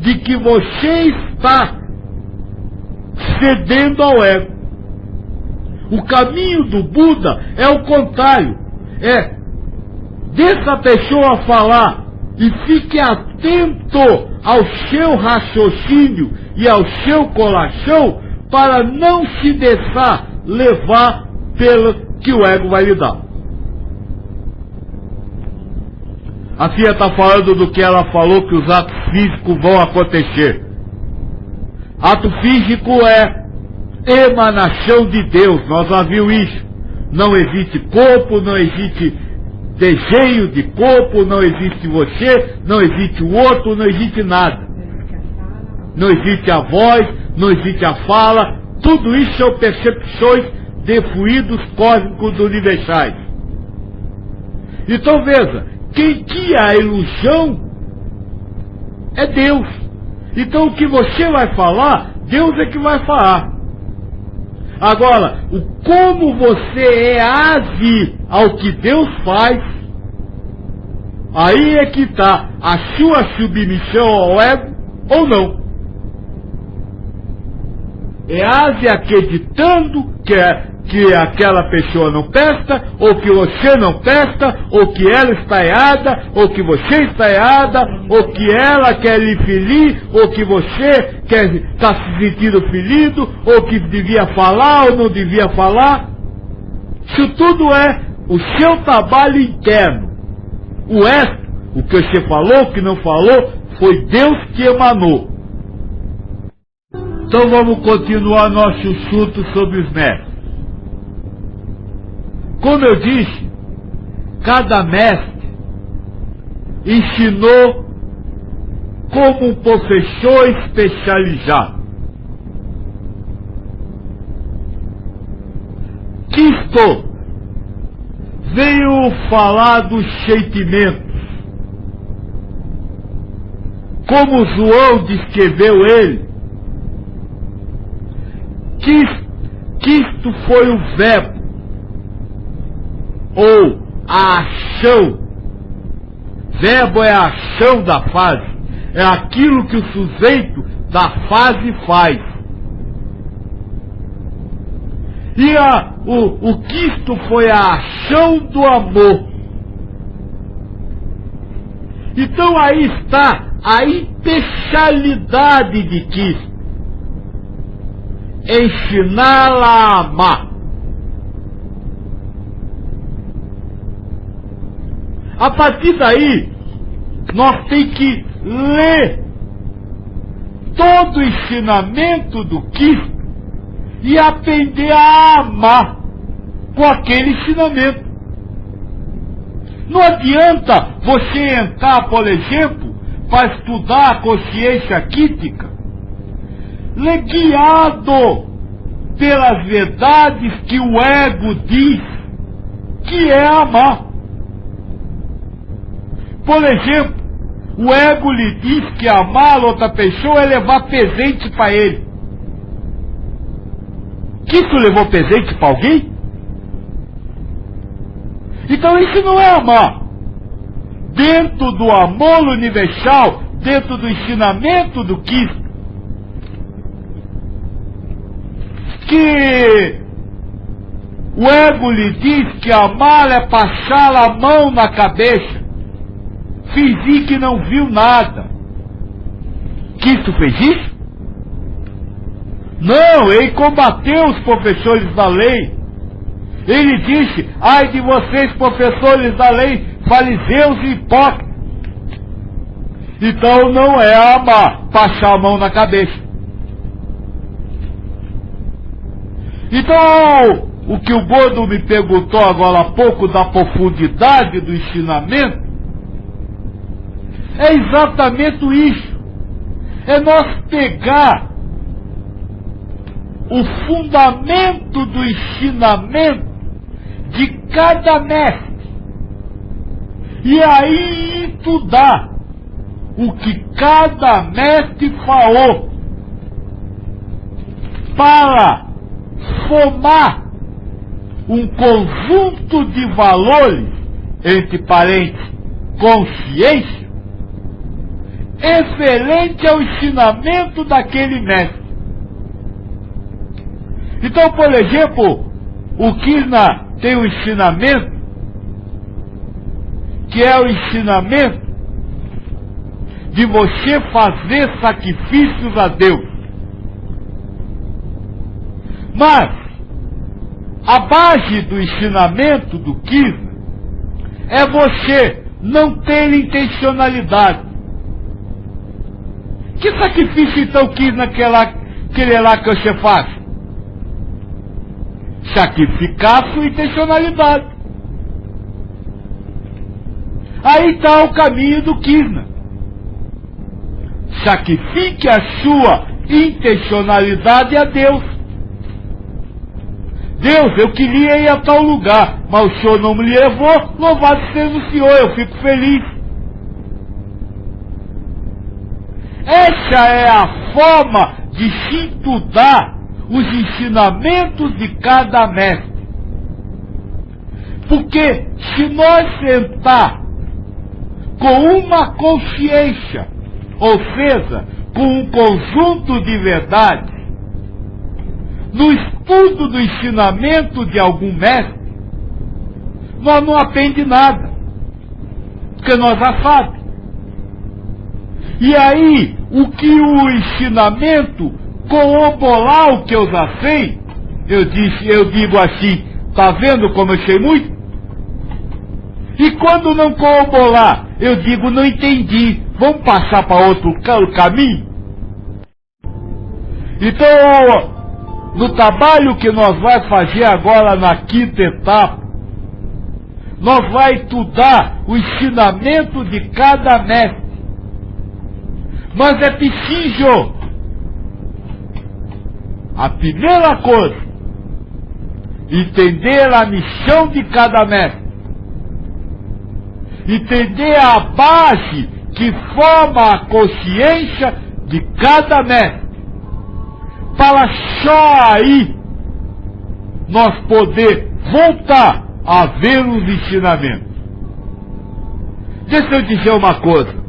de que você está cedendo ao ego. O caminho do Buda é o contrário. Deixa a pessoa falar e fique atento ao seu raciocínio e ao seu coração para não se deixar levar pelo que o ego vai lhe dar. A Tia está falando do que ela falou, que os atos físicos vão acontecer. Ato físico é emanação de Deus, nós já vimos isso. Não existe corpo, não existe desejo de corpo, não existe você, não existe o outro, não existe nada. Não existe a voz, não existe a fala, tudo isso são percepções de fluidos cósmicos universais. Então veja, quem cria a ilusão é Deus. Então o que você vai falar, Deus é que vai falar. Agora, como você age ao que Deus faz, aí é que está a sua submissão ao ego ou não. Age acreditando que aquela pessoa não presta, ou que você não presta, ou que ela está errada, ou que você está errada, ou que ela quer lhe ferir, ou que você está se sentindo ferido, ou que devia falar ou não devia falar. Isso tudo é o seu trabalho interno. O resto, o que você falou, o que não falou, foi Deus que emanou. Então vamos continuar nosso estudo sobre os mestres. Como eu disse, cada mestre ensinou como um professor especializado. Cristo veio falar dos sentimentos, como João descreveu ele. Cristo foi o verbo, ou a ação. Verbo é a ação da fase, é aquilo que o sujeito da fase faz. E o Cristo foi a ação do amor. Então aí está a especialidade de Cristo: ensiná-la a amar. A partir daí, nós temos que ler todo o ensinamento do Cristo e aprender a amar com aquele ensinamento. Não adianta você entrar, por exemplo, para estudar a consciência crítica, guiado pelas verdades que o ego diz que é amar. Por exemplo, o ego lhe diz que amar outra pessoa é levar presente para ele. Que isso levou presente para alguém? Então isso não é amar. Dentro do amor universal, dentro do ensinamento do Cristo, que o ego lhe diz que amar é passar a mão na cabeça, fingir que não viu nada. Cristo fez isso? Não, ele combateu os professores da lei. Ele disse: ai de vocês, professores da lei, fariseus e hipócritas. Então não é amar, passar a mão na cabeça. Então, o que o Gordo me perguntou agora há pouco da profundidade do ensinamento, é exatamente isso. É nós pegar o fundamento do ensinamento de cada mestre e aí estudar o que cada mestre falou para formar um conjunto de valores, entre parênteses, consciência, excelente ao ensinamento daquele mestre. Então, por exemplo, o Krishna tem um ensinamento que é o ensinamento de você fazer sacrifícios a Deus. Mas a base do ensinamento do Krishna é você não ter intencionalidade. Que sacrifício então Krishna quer lá que você faça? Sacrificar a sua intencionalidade. Aí está o caminho do Krishna. Sacrifique a sua intencionalidade a Deus. Deus, eu queria ir a tal lugar, mas o Senhor não me levou, louvado seja o Senhor, eu fico feliz. Essa é a forma de se estudar os ensinamentos de cada mestre. Porque se nós sentar com uma consciência, ou seja, com um conjunto de verdades, no estudo do ensinamento de algum mestre, nós não aprendemos nada, porque nós já sabemos. E aí, o que o ensinamento corroborar o que eu já sei, eu digo assim, tá vendo como eu sei muito? E quando não corroborar, eu digo, não entendi, vamos passar para outro caminho? Então, no trabalho que nós vamos fazer agora na quinta etapa, nós vamos estudar o ensinamento de cada mestre. Mas é preciso, a primeira coisa, entender a missão de cada mestre. Entender a base que forma a consciência de cada mestre. Para só aí nós poder voltar a ver os ensinamentos. Deixa eu dizer uma coisa.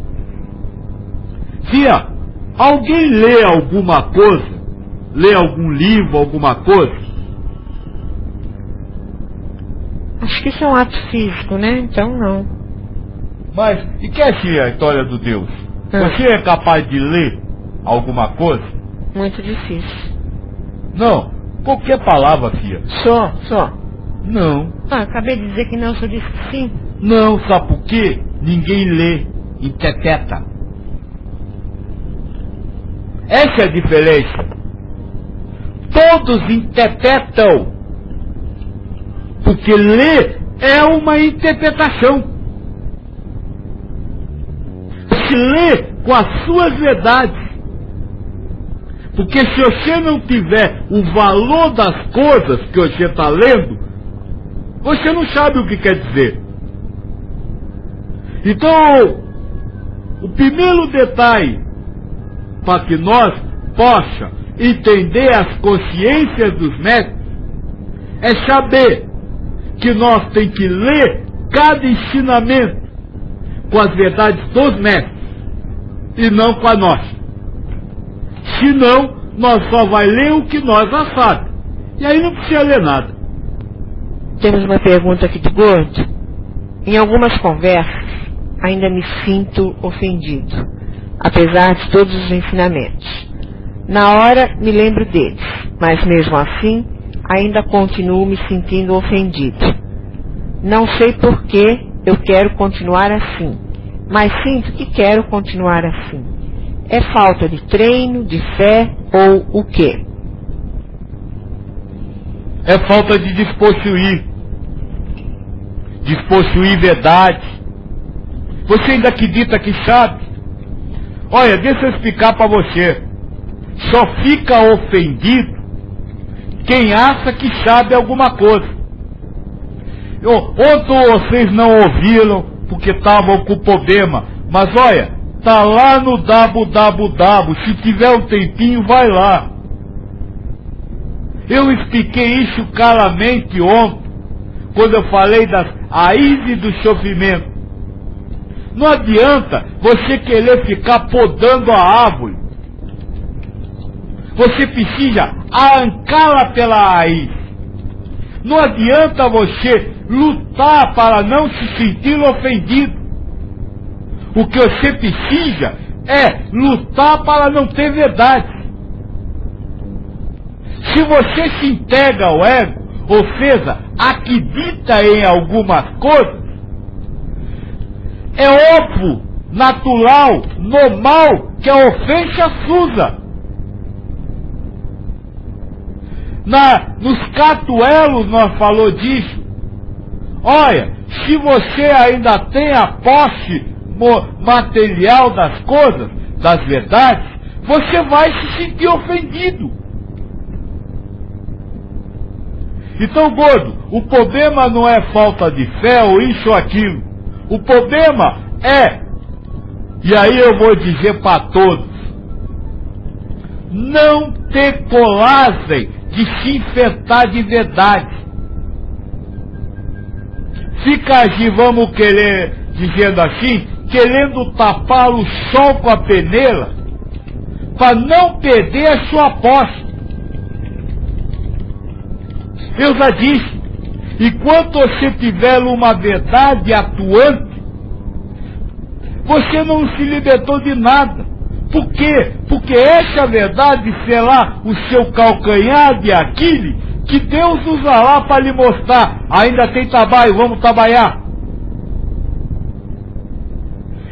Se alguém lê alguma coisa, lê algum livro, alguma coisa, acho que isso é um ato físico, né? Então não. Mas, e que é assim a história do Deus? Você é capaz de ler alguma coisa? Muito difícil. Não, qualquer palavra, filha. Só. Não. Acabei de dizer que não, só disse que sim. Não, sabe por quê? Ninguém lê, interpreta. Essa é a diferença. Todos interpretam. Porque ler é uma interpretação. Se lê com as suas verdades. Porque se você não tiver o valor das coisas que você está lendo, você não sabe o que quer dizer. Então, o primeiro detalhe para que nós possamos entender as consciências dos mestres é saber que nós temos que ler cada ensinamento com as verdades dos mestres e não com a nossa. Senão, nós só vai ler o que nós já sabemos. E aí não precisa ler nada. Temos uma pergunta aqui de Gordo. Em algumas conversas, ainda me sinto ofendido, apesar de todos os ensinamentos. Na hora, me lembro deles, mas mesmo assim, ainda continuo me sentindo ofendido. Não sei por que eu quero continuar assim, mas sinto que quero continuar assim. É falta de treino, de fé ou o quê? É falta de despossuir verdade. Você ainda acredita que sabe? Olha, deixa eu explicar para você. Só fica ofendido quem acha que sabe alguma coisa. Ontem vocês não ouviram porque estavam com problema, mas olha, tá lá no www, se tiver um tempinho vai lá. Eu expliquei isso claramente ontem, quando eu falei das raízes do sofrimento. Não adianta você querer ficar podando a árvore. Você precisa arrancá-la pela raiz. Não adianta você lutar para não se sentir ofendido. O que você precisa é lutar para não ter verdade. Se você se integra ao ego, ou seja, acredita em algumas coisas, é óbvio, natural, normal que a ofensa surja. Nos catuelos nós falou disso. Olha, se você ainda tem a posse material das coisas, das verdades, você vai se sentir ofendido. Então, gordo, o problema não é falta de fé ou isso ou aquilo. O problema é, e aí eu vou dizer para todos, não ter coragem de se infectar de verdade. Fica aqui, vamos querer, dizendo assim, querendo tapar o sol com a peneira, para não perder a sua posse. Eu já disse, enquanto você tiver uma verdade atuante, você não se libertou de nada. Por quê? Porque essa verdade será o seu calcanhar de Aquiles, que Deus usará para lhe mostrar, ainda tem trabalho, vamos trabalhar.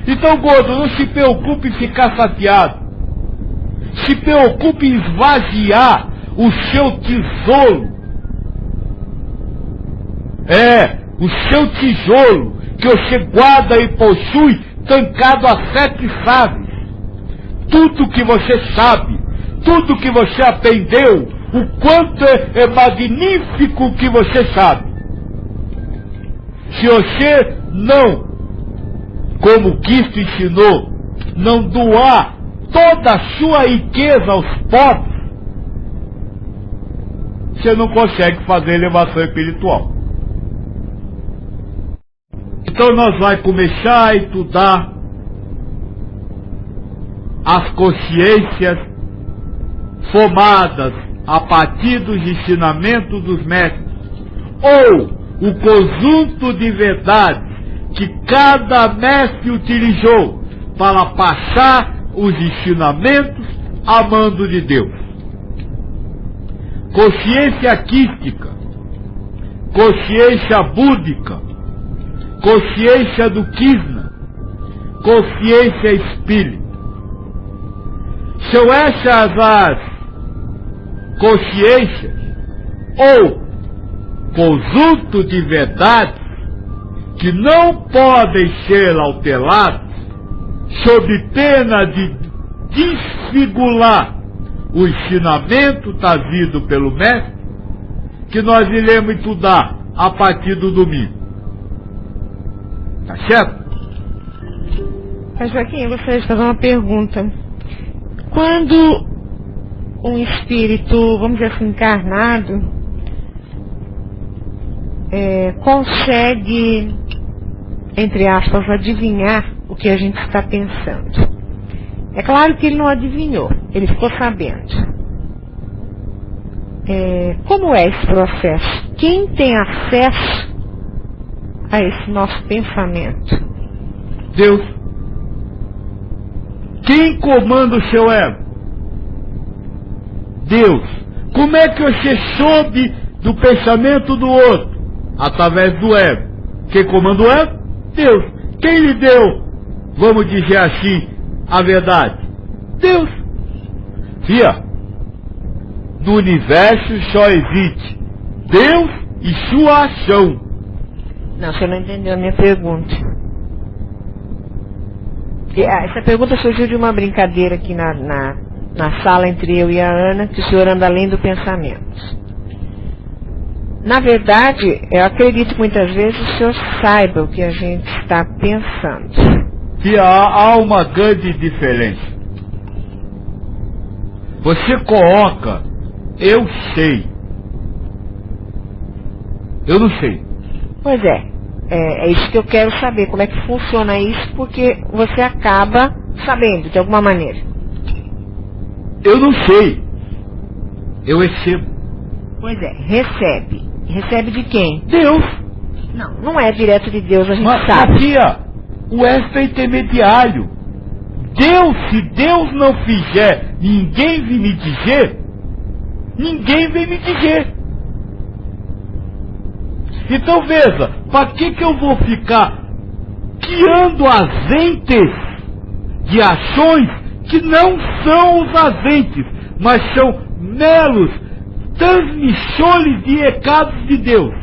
Então, gordo, não se preocupe em ficar chateado. Se preocupe em esvaziar o seu tesouro. O seu tijolo, que você guarda e possui, trancado a 7 chaves. Tudo que você sabe, tudo que você aprendeu, o quanto é magnífico o que você sabe. Se você não, como Cristo ensinou, não doar toda a sua riqueza aos pobres, você não consegue fazer elevação espiritual. Então nós vamos começar a estudar as consciências formadas a partir dos ensinamentos dos mestres, ou o conjunto de verdades que cada mestre utilizou para passar os ensinamentos a mando de Deus. Consciência quística, consciência búdica, consciência do Krishna, consciência espírita. São essas as consciências ou conjunto de verdades que não podem ser alteradas sob pena de desfigurar o ensinamento trazido pelo mestre, que nós iremos estudar a partir do domingo. Tá certo? Mas Joaquim, eu gostaria de fazer uma pergunta. Quando um espírito, vamos dizer assim, encarnado, consegue, entre aspas, adivinhar o que a gente está pensando. É claro que ele não adivinhou, ele ficou sabendo. Como é esse processo? Quem tem acesso a esse nosso pensamento? Deus. Quem comanda o seu ego? Deus. Como é que você soube do pensamento do outro? Através do ego. Quem comanda o ego? Deus. Quem lhe deu, vamos dizer assim, a verdade? Deus. Fia, no universo só existe Deus e sua ação. Não, você não entendeu a minha pergunta. Essa pergunta surgiu de uma brincadeira aqui na sala entre eu e a Ana, que o senhor anda além do pensamento. Na verdade, eu acredito que muitas vezes o senhor saiba o que a gente está pensando. Que há uma grande diferença. Você coloca, eu sei. Eu não sei. Pois é. É isso que eu quero saber, como é que funciona isso, porque você acaba sabendo, de alguma maneira. Eu não sei. Eu recebo. Pois é, recebe. Recebe de quem? Deus. Não é direto de Deus, a gente Mas, sabe. tia, o extra é intermediário. Deus, se Deus não fizer ninguém vir me dizer, ninguém vem me dizer. Então veja, para que eu vou ficar criando azentes de ações que não são os azentes, mas são meros transmissores de recados de Deus?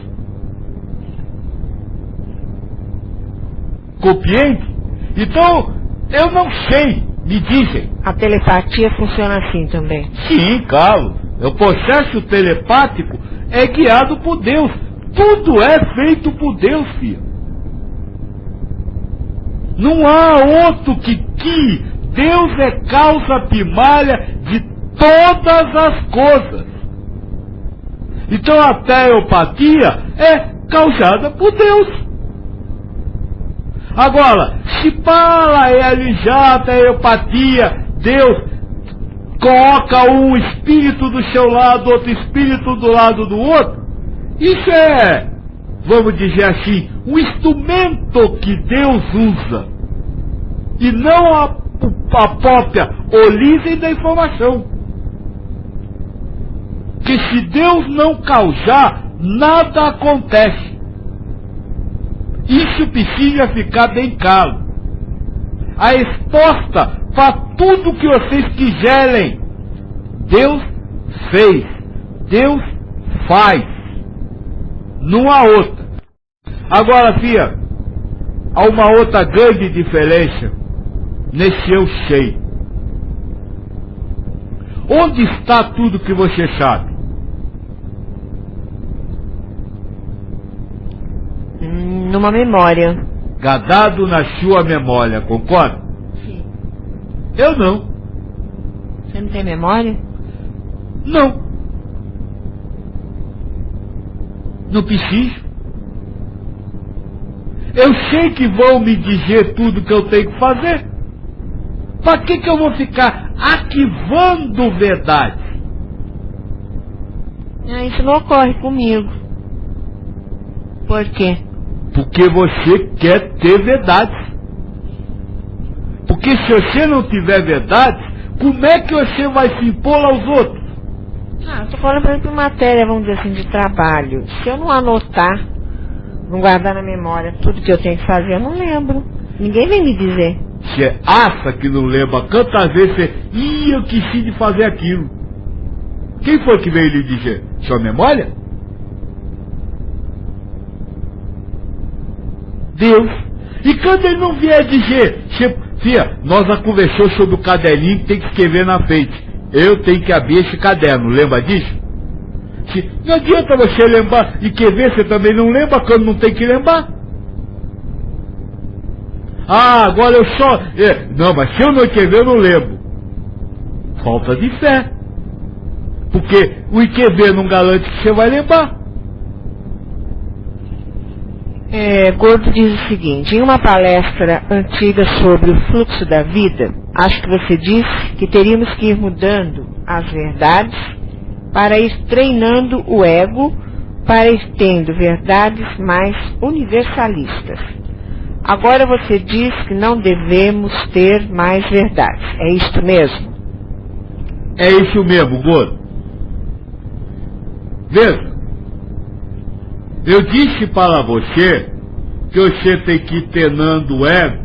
Compreende? Então, eu não sei, me dizem. A telepatia funciona assim também. Sim, claro. O processo telepático é guiado por Deus. Tudo é feito por Deus, filho. Não há outro que Deus é causa primária de todas as coisas. Então a telepatia é causada por Deus. Agora, se para realizar a telepatia, Deus coloca um espírito do seu lado, outro espírito do lado do outro, isso é, vamos dizer assim, um instrumento que Deus usa, e não a própria origem da informação. Que se Deus não causar, nada acontece. Isso precisa ficar bem claro. A resposta para tudo que vocês quiserem, Deus fez, Deus faz. Não há outra. Agora, filha, há uma outra grande diferença nesse eu sei. Onde está tudo que você sabe? Numa memória. Guardado na sua memória, concorda? Sim. Eu não. Você não tem memória? Não. Não preciso. Eu sei que vão me dizer tudo que eu tenho que fazer. Para que eu vou ficar arquivando verdade? Isso não ocorre comigo. Por quê? Porque você quer ter verdades. Porque se você não tiver verdades, como é que você vai se impor aos outros? Eu estou falando, por exemplo, matéria, vamos dizer assim, de trabalho. Se eu não anotar, não guardar na memória tudo que eu tenho que fazer, eu não lembro. Ninguém vem me dizer. Você acha que não lembra? Quantas vezes você... eu quis de fazer aquilo. Quem foi que veio lhe dizer? Sua memória? Deus. E quando ele não vier dizer... Fia, nós já conversamos sobre o caderninho que tem que escrever na frente. Eu tenho que abrir esse caderno, lembra disso? Não adianta você lembrar e quer ver, você também não lembra quando não tem que lembrar. Agora eu só... não, mas se eu não quer ver, eu não lembro. Falta de fé. Porque o IQB não garante que você vai lembrar. Gordo diz o seguinte: em uma palestra antiga sobre o fluxo da vida, acho que você disse que teríamos que ir mudando as verdades para ir treinando o ego para ir tendo verdades mais universalistas. Agora você diz que não devemos ter mais verdades. É isto mesmo? É isso mesmo, Gordo. Veja, eu disse para você que você tem que ir treinando o ego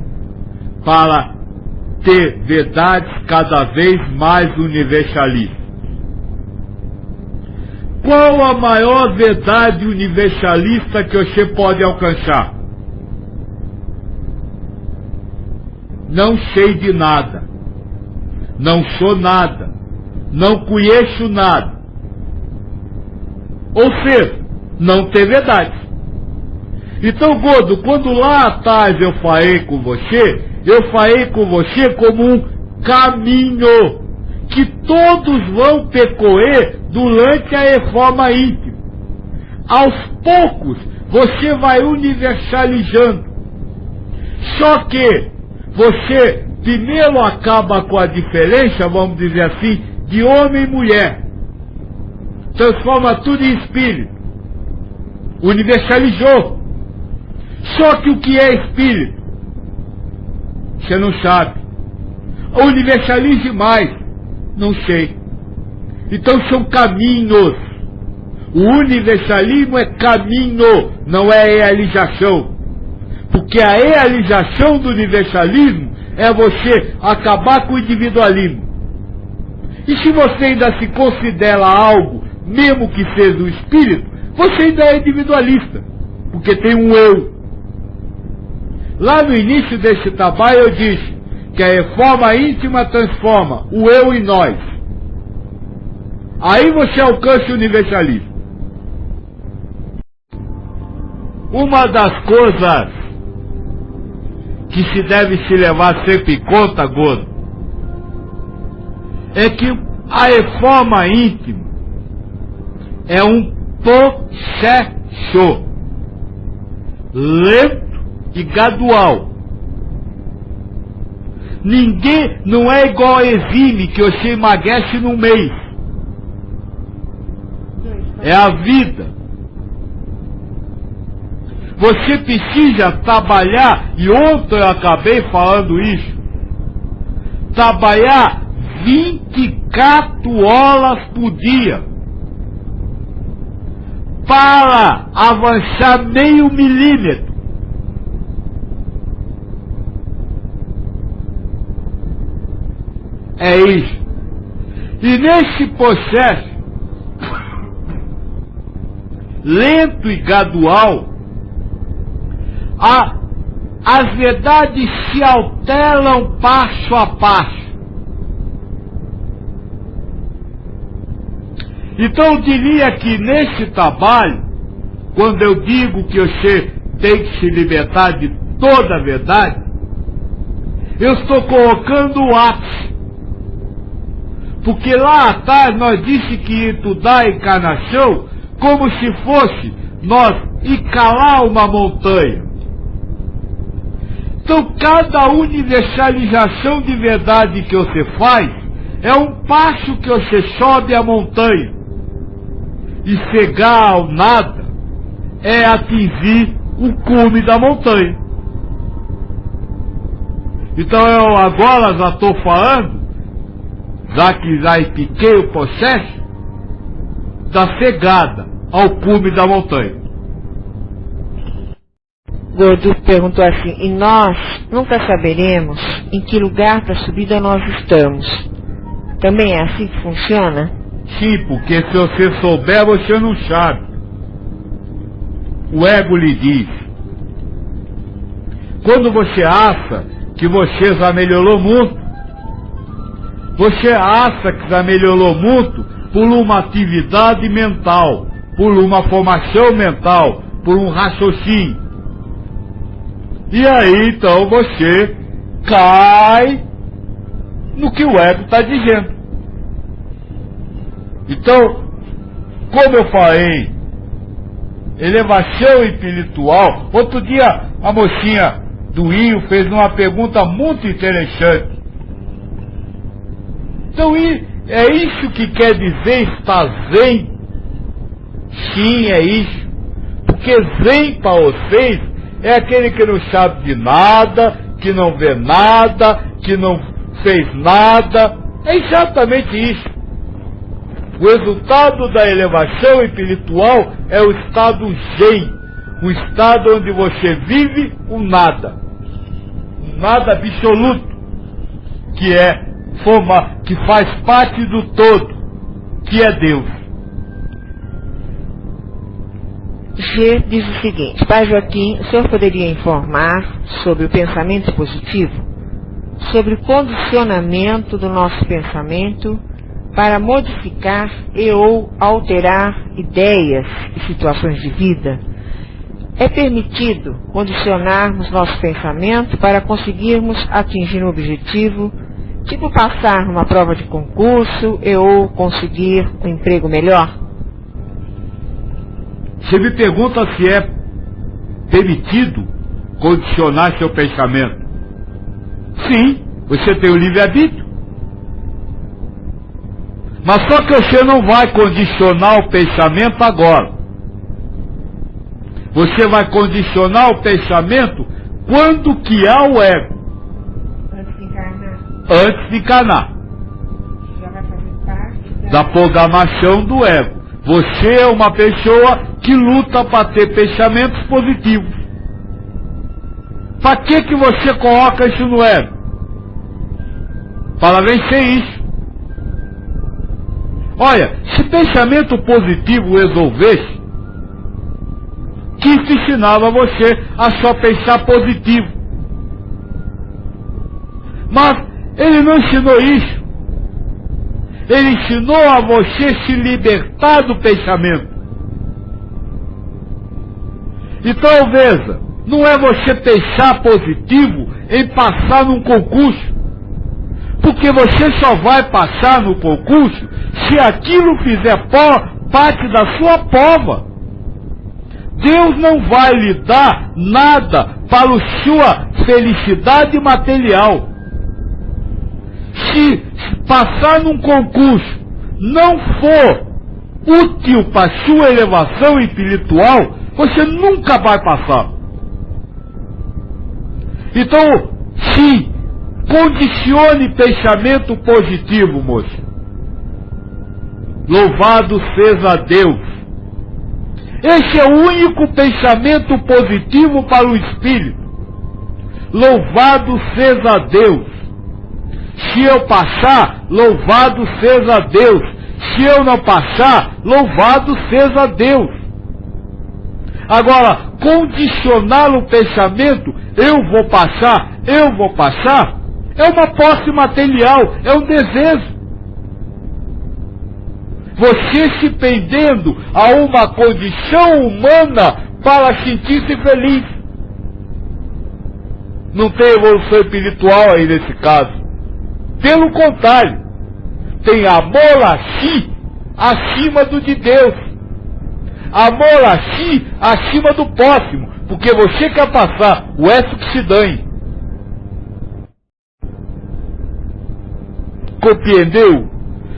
para ter verdades cada vez mais universalistas. Qual a maior verdade universalista que você pode alcançar? Não sei de nada. Não sou nada. Não conheço nada. Ou seja, não tem verdade. Então, Gordo, quando lá atrás eu falei com você como um caminho que todos vão percorrer durante a reforma íntima. Aos poucos, você vai universalizando. Só que você primeiro acaba com a diferença, vamos dizer assim, de homem e mulher. Transforma tudo em espírito. Universalizou. Só que o que é espírito? Você não sabe. Universalize mais. Não sei. Então são caminhos. O universalismo é caminho, não é realização. Porque a realização do universalismo é você acabar com o individualismo. E se você ainda se considera algo, mesmo que seja o espírito, você ainda é individualista. Porque tem um eu. Lá no início desse trabalho eu disse que a reforma íntima transforma o eu em nós. Aí você alcança o universalismo. Uma das coisas que se deve se levar sempre em conta, Gordo, é que a reforma íntima é um processo lento e gradual. Ninguém não é igual a exime que você emagrece num mês. É a vida. Você precisa trabalhar, e ontem eu acabei falando isso, trabalhar 24 horas por dia para avançar meio milímetro. É isso. E nesse processo lento e gradual, as verdades se alteram passo a passo. Então eu diria que nesse trabalho, quando eu digo que você tem que se libertar de toda a verdade, eu estou colocando o ápice. Porque lá atrás nós disse que ia estudar a encarnação como se fosse nós escalar uma montanha. Então cada universalização de verdade que você faz é um passo que você sobe a montanha. E chegar ao nada é atingir o cume da montanha. Então eu agora já estou falando, já que já expliquei o processo da chegada ao cume da montanha. Gordo perguntou assim, e nós nunca saberemos em que lugar da subida nós estamos. Também é assim que funciona? Sim, porque se você souber, você não sabe. O ego lhe diz. Quando você acha que você já melhorou muito, você acha que já melhorou muito por uma atividade mental, por uma formação mental, por um raciocínio. E aí então você cai no que o ego está dizendo. Então, como eu falei, elevação espiritual. Outro dia a mocinha do Rio fez uma pergunta muito interessante. Então é isso que quer dizer estar zen? Sim, é isso. Porque zen para vocês é aquele que não sabe de nada, que não vê nada, que não fez nada. É exatamente isso. O resultado da elevação espiritual é o estado zen, um estado onde você vive o nada absoluto, que faz parte do todo, que é Deus. G diz o seguinte, Pai Joaquim, o senhor poderia informar sobre o pensamento positivo? Sobre o condicionamento do nosso pensamento para modificar e ou alterar ideias e situações de vida? É permitido condicionarmos nosso pensamento para conseguirmos atingir um objetivo, tipo passar numa prova de concurso e ou conseguir um emprego melhor? Você me pergunta se é permitido condicionar seu pensamento. Sim, você tem o livre-arbítrio. Mas só que você não vai condicionar o pensamento agora. Você vai condicionar o pensamento quando que há o ego. Antes de encarnar. Antes de encarnar. Já vai fazer parte Da programação do ego. Você é uma pessoa que luta para ter pensamentos positivos. Para que você coloca isso no ego? Para vencer isso. Olha, se pensamento positivo resolvesse, Cristo ensinava você a só pensar positivo. Mas ele não ensinou isso. Ele ensinou a você se libertar do pensamento. Então veja, não é você pensar positivo em passar num concurso. Porque você só vai passar no concurso se aquilo fizer parte da sua prova. Deus não vai lhe dar nada para a sua felicidade material. Se passar num concurso não for útil para a sua elevação espiritual, você nunca vai passar. Então, sim, condicione pensamento positivo, moço. Louvado seja Deus. Esse é o único pensamento positivo para o espírito. Louvado seja Deus. Se eu passar, louvado seja Deus. Se eu não passar, louvado seja Deus. Agora, condicionar o pensamento, eu vou passar, é uma posse material, é um desejo. Você se pendendo a uma condição humana para sentir-se feliz. Não tem evolução espiritual aí nesse caso. Pelo contrário, tem amor a si acima do de Deus. Amor a si acima do próximo. Porque você quer passar, o resto que se dane. Compreendeu?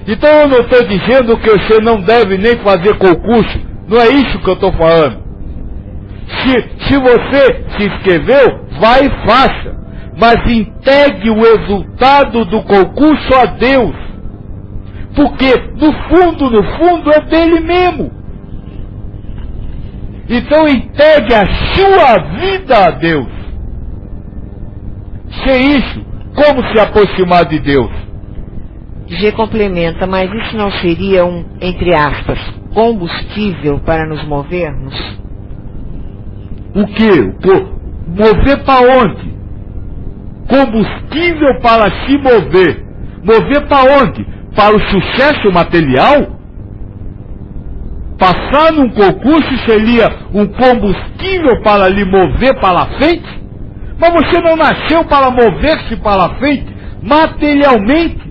Então eu não estou dizendo que você não deve nem fazer concurso. Não é isso que eu estou falando. Se você se inscreveu, vai e faça. Mas entregue o resultado do concurso a Deus. Porque no fundo é dele mesmo. Então entregue a sua vida a Deus. Sem isso, como se aproximar de Deus? G complementa, mas isso não seria um, entre aspas, combustível para nos movermos? O quê? Mover para onde? Combustível para se mover. Mover para onde? Para o sucesso material? Passar num concurso seria um combustível para lhe mover para a frente? Mas você não nasceu para mover-se para a frente materialmente.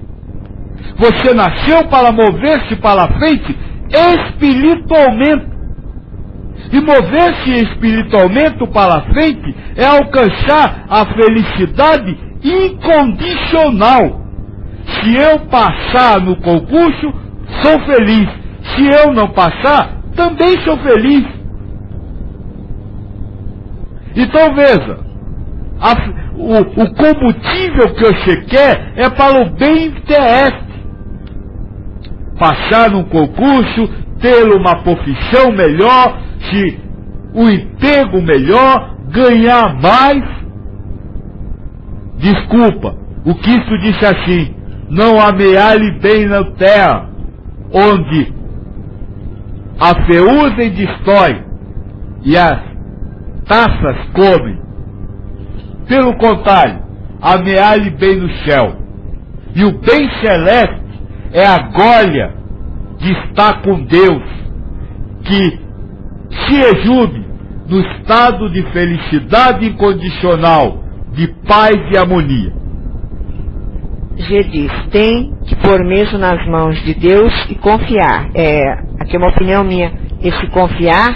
Você nasceu para mover-se para a frente espiritualmente. E mover-se espiritualmente para a frente é alcançar a felicidade incondicional. Se eu passar no concurso, sou feliz. Se eu não passar, também sou feliz. Então veja, o combustível que você quer é para o bem terrestre. Passar num concurso, ter uma profissão melhor, um emprego melhor, ganhar mais. Desculpa, o Cristo disse assim: não amealhe bem na terra, onde a ferrugem destrói e as taças comem. Pelo contrário, amealhe bem no céu. E o bem celeste é a glória de estar com Deus, que se exude no estado de felicidade incondicional, de paz e harmonia. G diz, tem que pôr mesmo nas mãos de Deus e confiar. Aqui é uma opinião minha. Esse confiar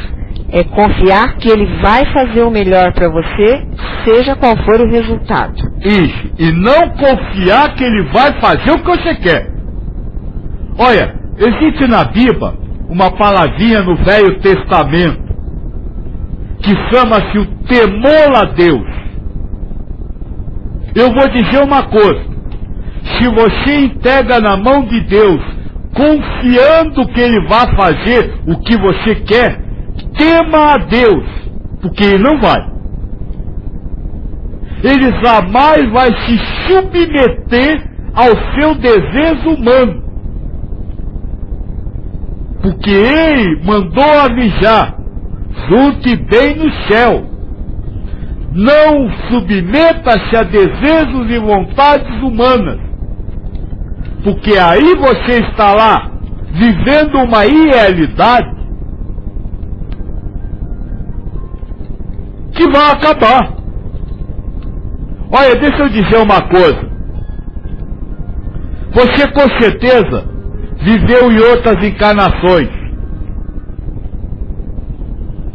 É confiar que ele vai fazer o melhor para você, seja qual for o resultado. Isso. E não confiar que ele vai fazer o que você quer. Olha, existe na Bíblia uma palavrinha no Velho Testamento que chama-se o temor a Deus. Eu vou dizer uma coisa. Se você entrega na mão de Deus, confiando que Ele vai fazer o que você quer, tema a Deus, porque Ele não vai. Ele jamais vai se submeter ao seu desejo humano, porque Ele mandou avisar: junte bem no céu, não submeta-se a desejos e vontades humanas, porque aí você está lá vivendo uma irrealidade que vai acabar. Olha, deixa eu dizer uma coisa. Você com certeza viveu em outras encarnações.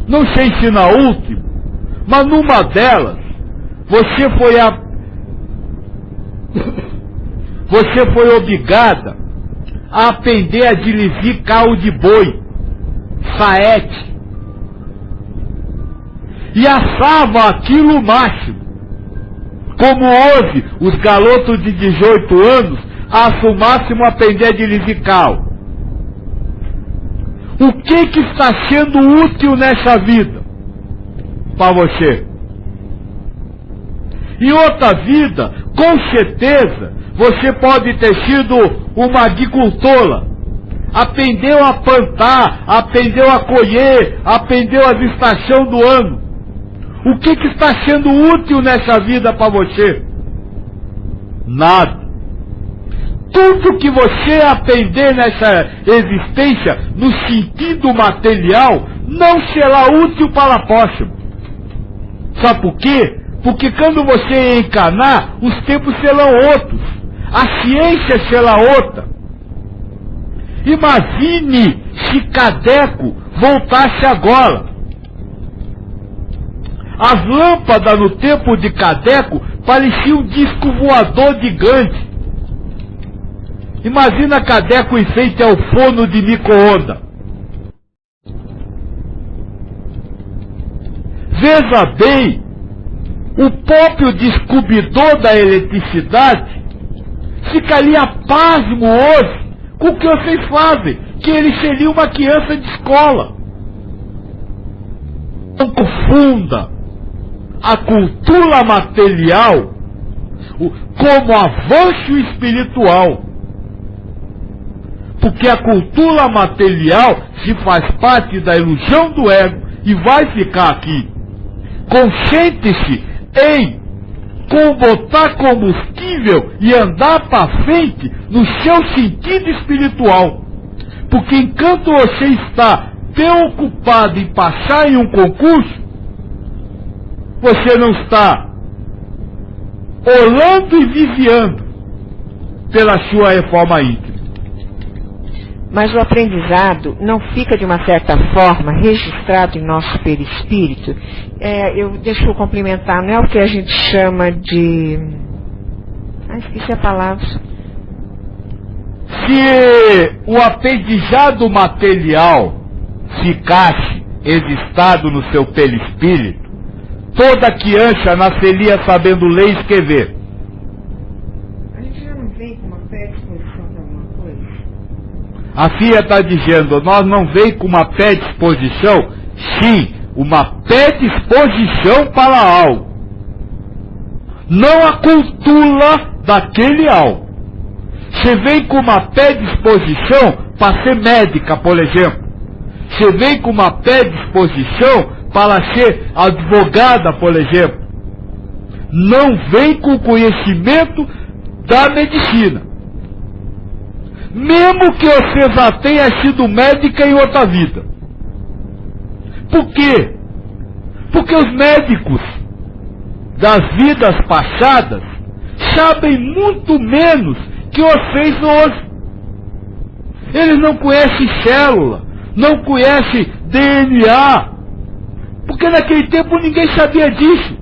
Não sei se na última, mas numa delas, você foi obrigada a aprender a dirigir carro de boi, saete, e assava aquilo o máximo. Como hoje, os garotos de 18 anos assam o máximo aprender a dirigir carro. O que está sendo útil nessa vida para você? Em outra vida, com certeza, você pode ter sido uma agricultora. Aprendeu a plantar, aprendeu a colher, aprendeu a estação do ano. O que está sendo útil nessa vida para você? Nada. Tudo que você aprender nessa existência, no sentido material, não será útil para a próxima. Sabe por quê? Porque quando você encarnar, os tempos serão outros. A ciência será outra. Imagine se Kardec voltasse agora. As lâmpadas no tempo de Kardec pareciam um disco voador gigante. Imagina Kardec em frente ao forno de micro-ondas. Veja bem, o próprio descobridor da eletricidade ficaria pasmo hoje com o que vocês fazem, que ele seria uma criança de escola. Não confunda a cultura material como avanço espiritual. Porque a cultura material se faz parte da ilusão do ego e vai ficar aqui. Concentre-se em botar combustível e andar para frente no seu sentido espiritual. Porque enquanto você está preocupado em passar em um concurso, você não está orando e vigiando pela sua reforma íntima. Mas o aprendizado não fica, de uma certa forma, registrado em nosso perispírito. Deixa eu complementar, não é o que a gente chama de... esqueci a palavra. Se o aprendizado material ficasse registrado no seu perispírito, toda criança nasceria sabendo ler e escrever. A gente já não vem com uma predisposição para alguma coisa? A filha está dizendo, nós não vem com uma predisposição? Sim, uma predisposição para algo. Não a cultura daquele algo. Você vem com uma predisposição para ser médica, por exemplo. Você vem com uma predisposição para ser advogada, por exemplo. Não vem com conhecimento da medicina. Mesmo que você já tenha sido médica em outra vida. Por quê? Porque os médicos das vidas passadas sabem muito menos que vocês hoje. Eles não conhecem célula, não conhecem DNA, Porque naquele tempo ninguém sabia disso.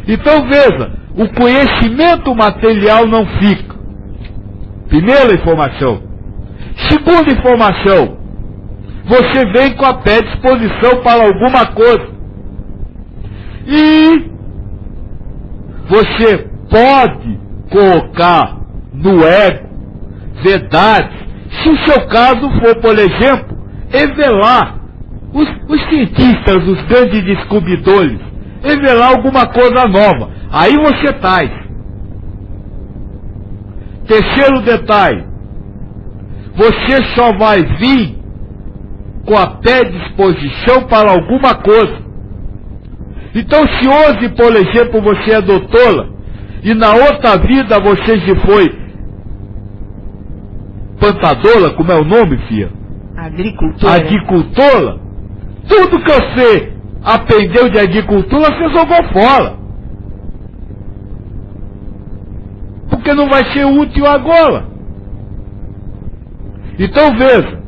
Então veja, o conhecimento material não fica. Primeira informação. Segunda informação, você vem com a predisposição para alguma coisa. E você pode colocar no ego verdades, se o seu caso for, por exemplo, revelar os cientistas, os grandes descobridores, revelar alguma coisa nova. Aí você traz. Terceiro detalhe, você só vai vir com a predisposição para alguma coisa. Então, se hoje, por exemplo, você é doutora, e na outra vida você já foi plantadora, como é o nome, filha? Agricultora. Agricultora, tudo que você aprendeu de agricultura, você jogou fora. Porque não vai ser útil agora. Então veja,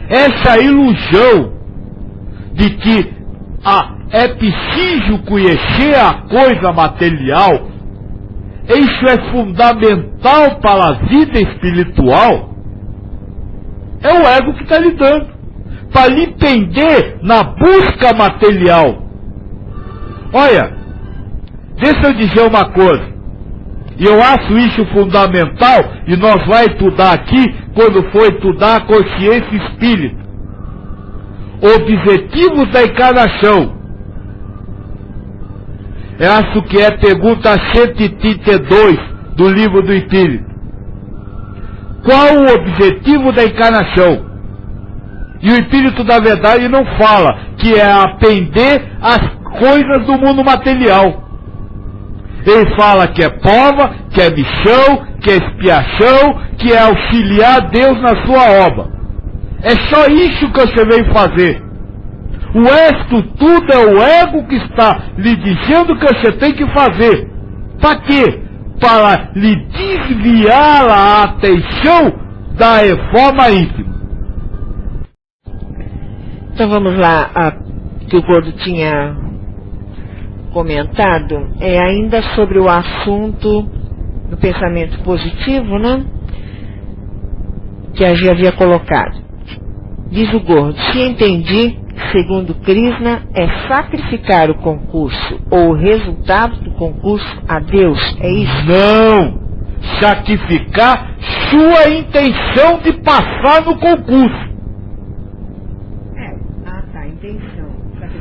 essa ilusão de que é preciso conhecer a coisa material, isso é fundamental para a vida espiritual, é o ego que está lhe dando, para lhe prender na busca material. Olha, deixa eu dizer uma coisa, e eu acho isso fundamental, e nós vamos estudar aqui, quando for estudar a consciência espírita. Objetivos da encarnação. Eu acho que é pergunta 132 do livro do Espírito. Qual o objetivo da encarnação? E o Espírito da Verdade não fala que é aprender as coisas do mundo material. Ele fala que é prova, que é missão, que é expiação, que é auxiliar Deus na sua obra. É só isso que você veio fazer. O resto tudo é o ego que está lhe dizendo que você tem que fazer. Para quê? Para lhe desviar a atenção da reforma íntima. Então vamos lá, que o Gordo tinha comentado, ainda sobre o assunto do pensamento positivo, né? Que a Gia havia colocado. Diz o Gordo, se entendi, segundo Krishna, é sacrificar o concurso ou o resultado do concurso a Deus, é isso? Não! Sacrificar sua intenção de passar no concurso. Intenção.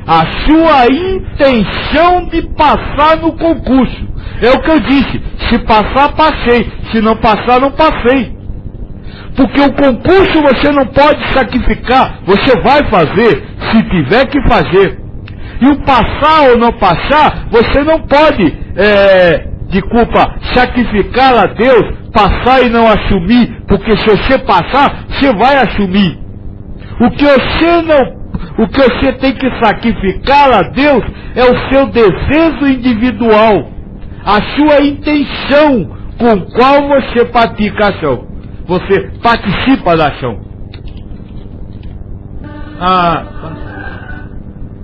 A sua intenção de passar no concurso. É o que eu disse, se passar, passei. Se não passar, não passei. Porque o concurso você não pode sacrificar, você vai fazer, se tiver que fazer. E o passar ou não passar, você não pode, sacrificar a Deus, passar e não assumir, porque se você passar, você vai assumir. O que você tem que sacrificar a Deus é o seu desejo individual, a sua intenção com qual você pratica a ação. Você participa da ação.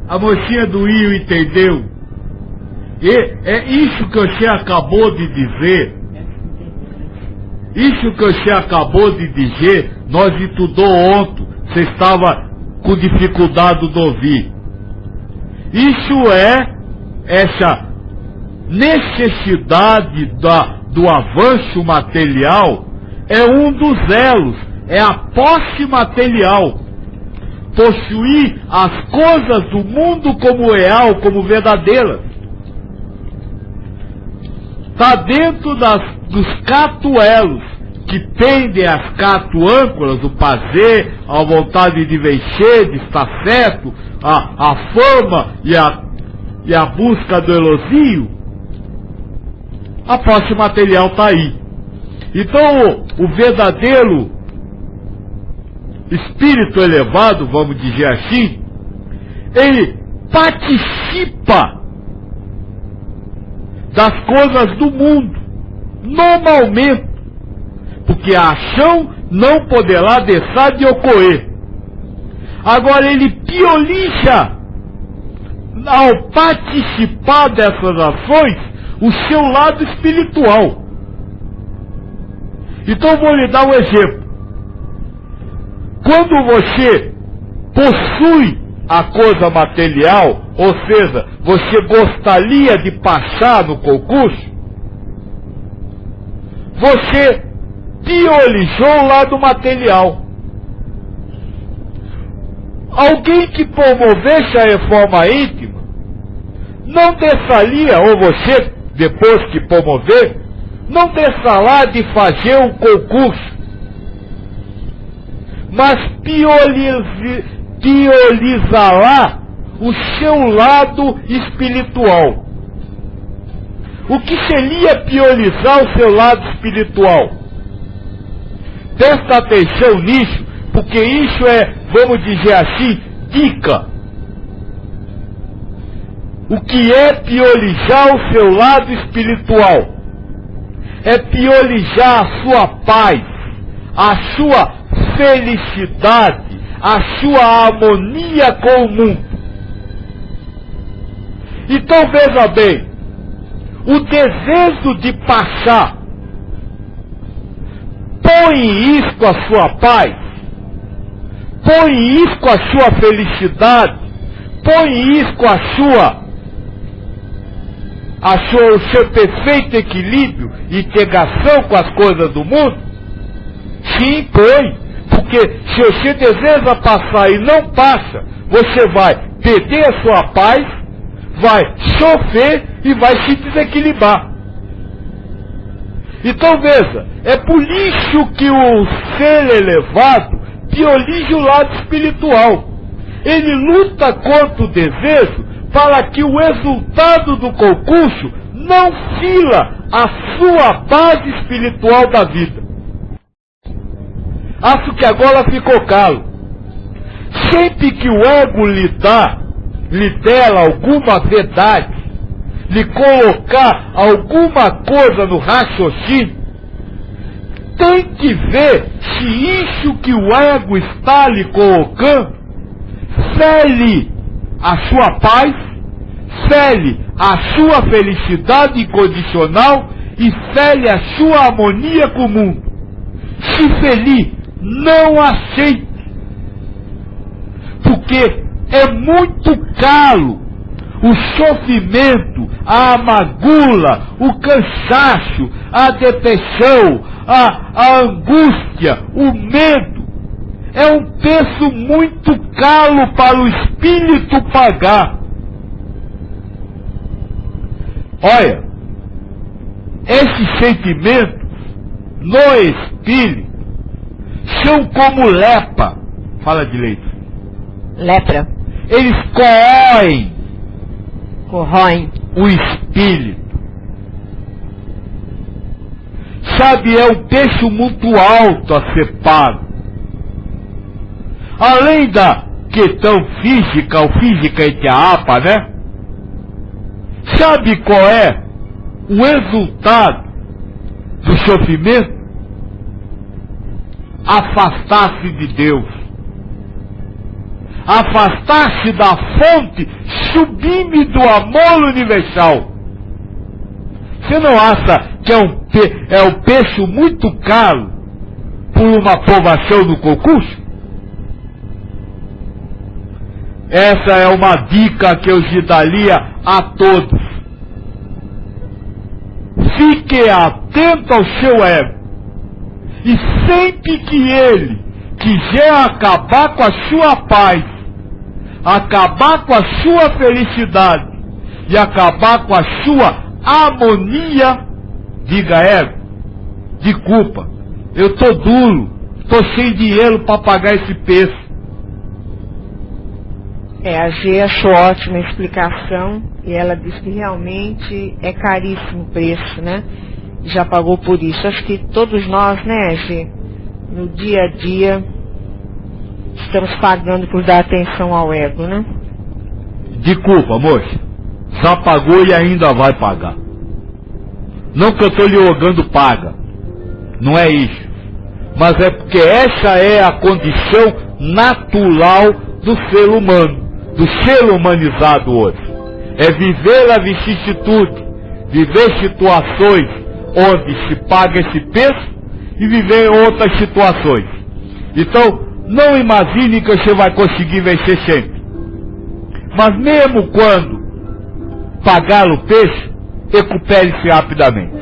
A mocinha do Rio entendeu. E é isso que você acabou de dizer. Isso que você acabou de dizer, nós estudou ontem. Você estava com dificuldade de ouvir. Isso é essa necessidade do avanço material. É um dos elos, é a posse material. Possuir as coisas do mundo como real, como verdadeiras. Está dentro dos catuelos, que pendem as âncoras, o prazer, a vontade de vencer, de estar certo, a fama e a busca do elogio. A posse material está aí. Então, o verdadeiro espírito elevado, vamos dizer assim, ele participa das coisas do mundo, normalmente, porque a ação não poderá deixar de ocorrer. Agora ele piolija, ao participar dessas ações, o seu lado espiritual. Então vou lhe dar um exemplo. Quando você possui a coisa material, ou seja, você gostaria de passar no concurso, você piolijou o lado material. Alguém que promovesse a reforma íntima não deixaria, ou você, depois que promover, não deixará de fazer um concurso, mas piolizará o seu lado espiritual. O que seria piolizar o seu lado espiritual? Presta atenção nisso, porque isso é, vamos dizer assim, dica. O que é piolijar o seu lado espiritual? É piolijar a sua paz, a sua felicidade, a sua harmonia com o mundo. Então veja bem, o desejo de passar põe em risco a sua paz, põe em risco a sua felicidade, põe em risco o seu perfeito equilíbrio e integração com as coisas do mundo? Sim, põe. Porque se você deseja passar e não passa, você vai perder a sua paz, vai sofrer e vai se desequilibrar. Então veja, é por isso que o ser elevado piolija o lado espiritual. Ele luta contra o desejo para que o resultado do concurso não fira a sua base espiritual da vida. Acho que agora ficou claro. Sempre que o ego lhe der alguma verdade, lhe colocar alguma coisa no raciocínio, tem que ver se isso que o ego está lhe colocando fere a sua paz, fere a sua felicidade incondicional e fere a sua harmonia com o mundo. Se ferir, não aceite, porque é muito caro o sofrimento, a amargura, o cansaço, a depressão, a angústia, o medo. É um preço muito caro para o espírito pagar. Olha, esses sentimentos no espírito são como lepra. Fala direito. Lepra. Eles corroem o espírito. Sabe, é um preço muito alto a ser pago. Além da questão física, ou física entre a APA, né? Sabe qual é o resultado do sofrimento? Afastar-se de Deus. Afastar-se da fonte sublime do amor universal. Você não acha que é um preço muito caro por uma aprovação no concurso? Essa é uma dica que eu lhe daria a todos. Fique atento ao seu ego. E sempre que ele quiser acabar com a sua paz, acabar com a sua felicidade e acabar com a sua harmonia, diga ego, de culpa, eu estou duro, estou sem dinheiro para pagar esse preço. A G achou ótima a explicação e ela diz que realmente é caríssimo o preço, né? Já pagou por isso. Acho que todos nós, né, G, no dia a dia, estamos pagando por dar atenção ao ego, né? Desculpa, moça. Já pagou e ainda vai pagar. Não que eu estou lhe rogando paga. Não é isso. Mas é porque essa é a condição natural do ser humano, do ser humanizado hoje. É viver a vicissitude, viver situações onde se paga esse preço e viver outras situações. Então, não imagine que você vai conseguir vencer sempre. Mas mesmo quando pagar o preço, recupere-se rapidamente.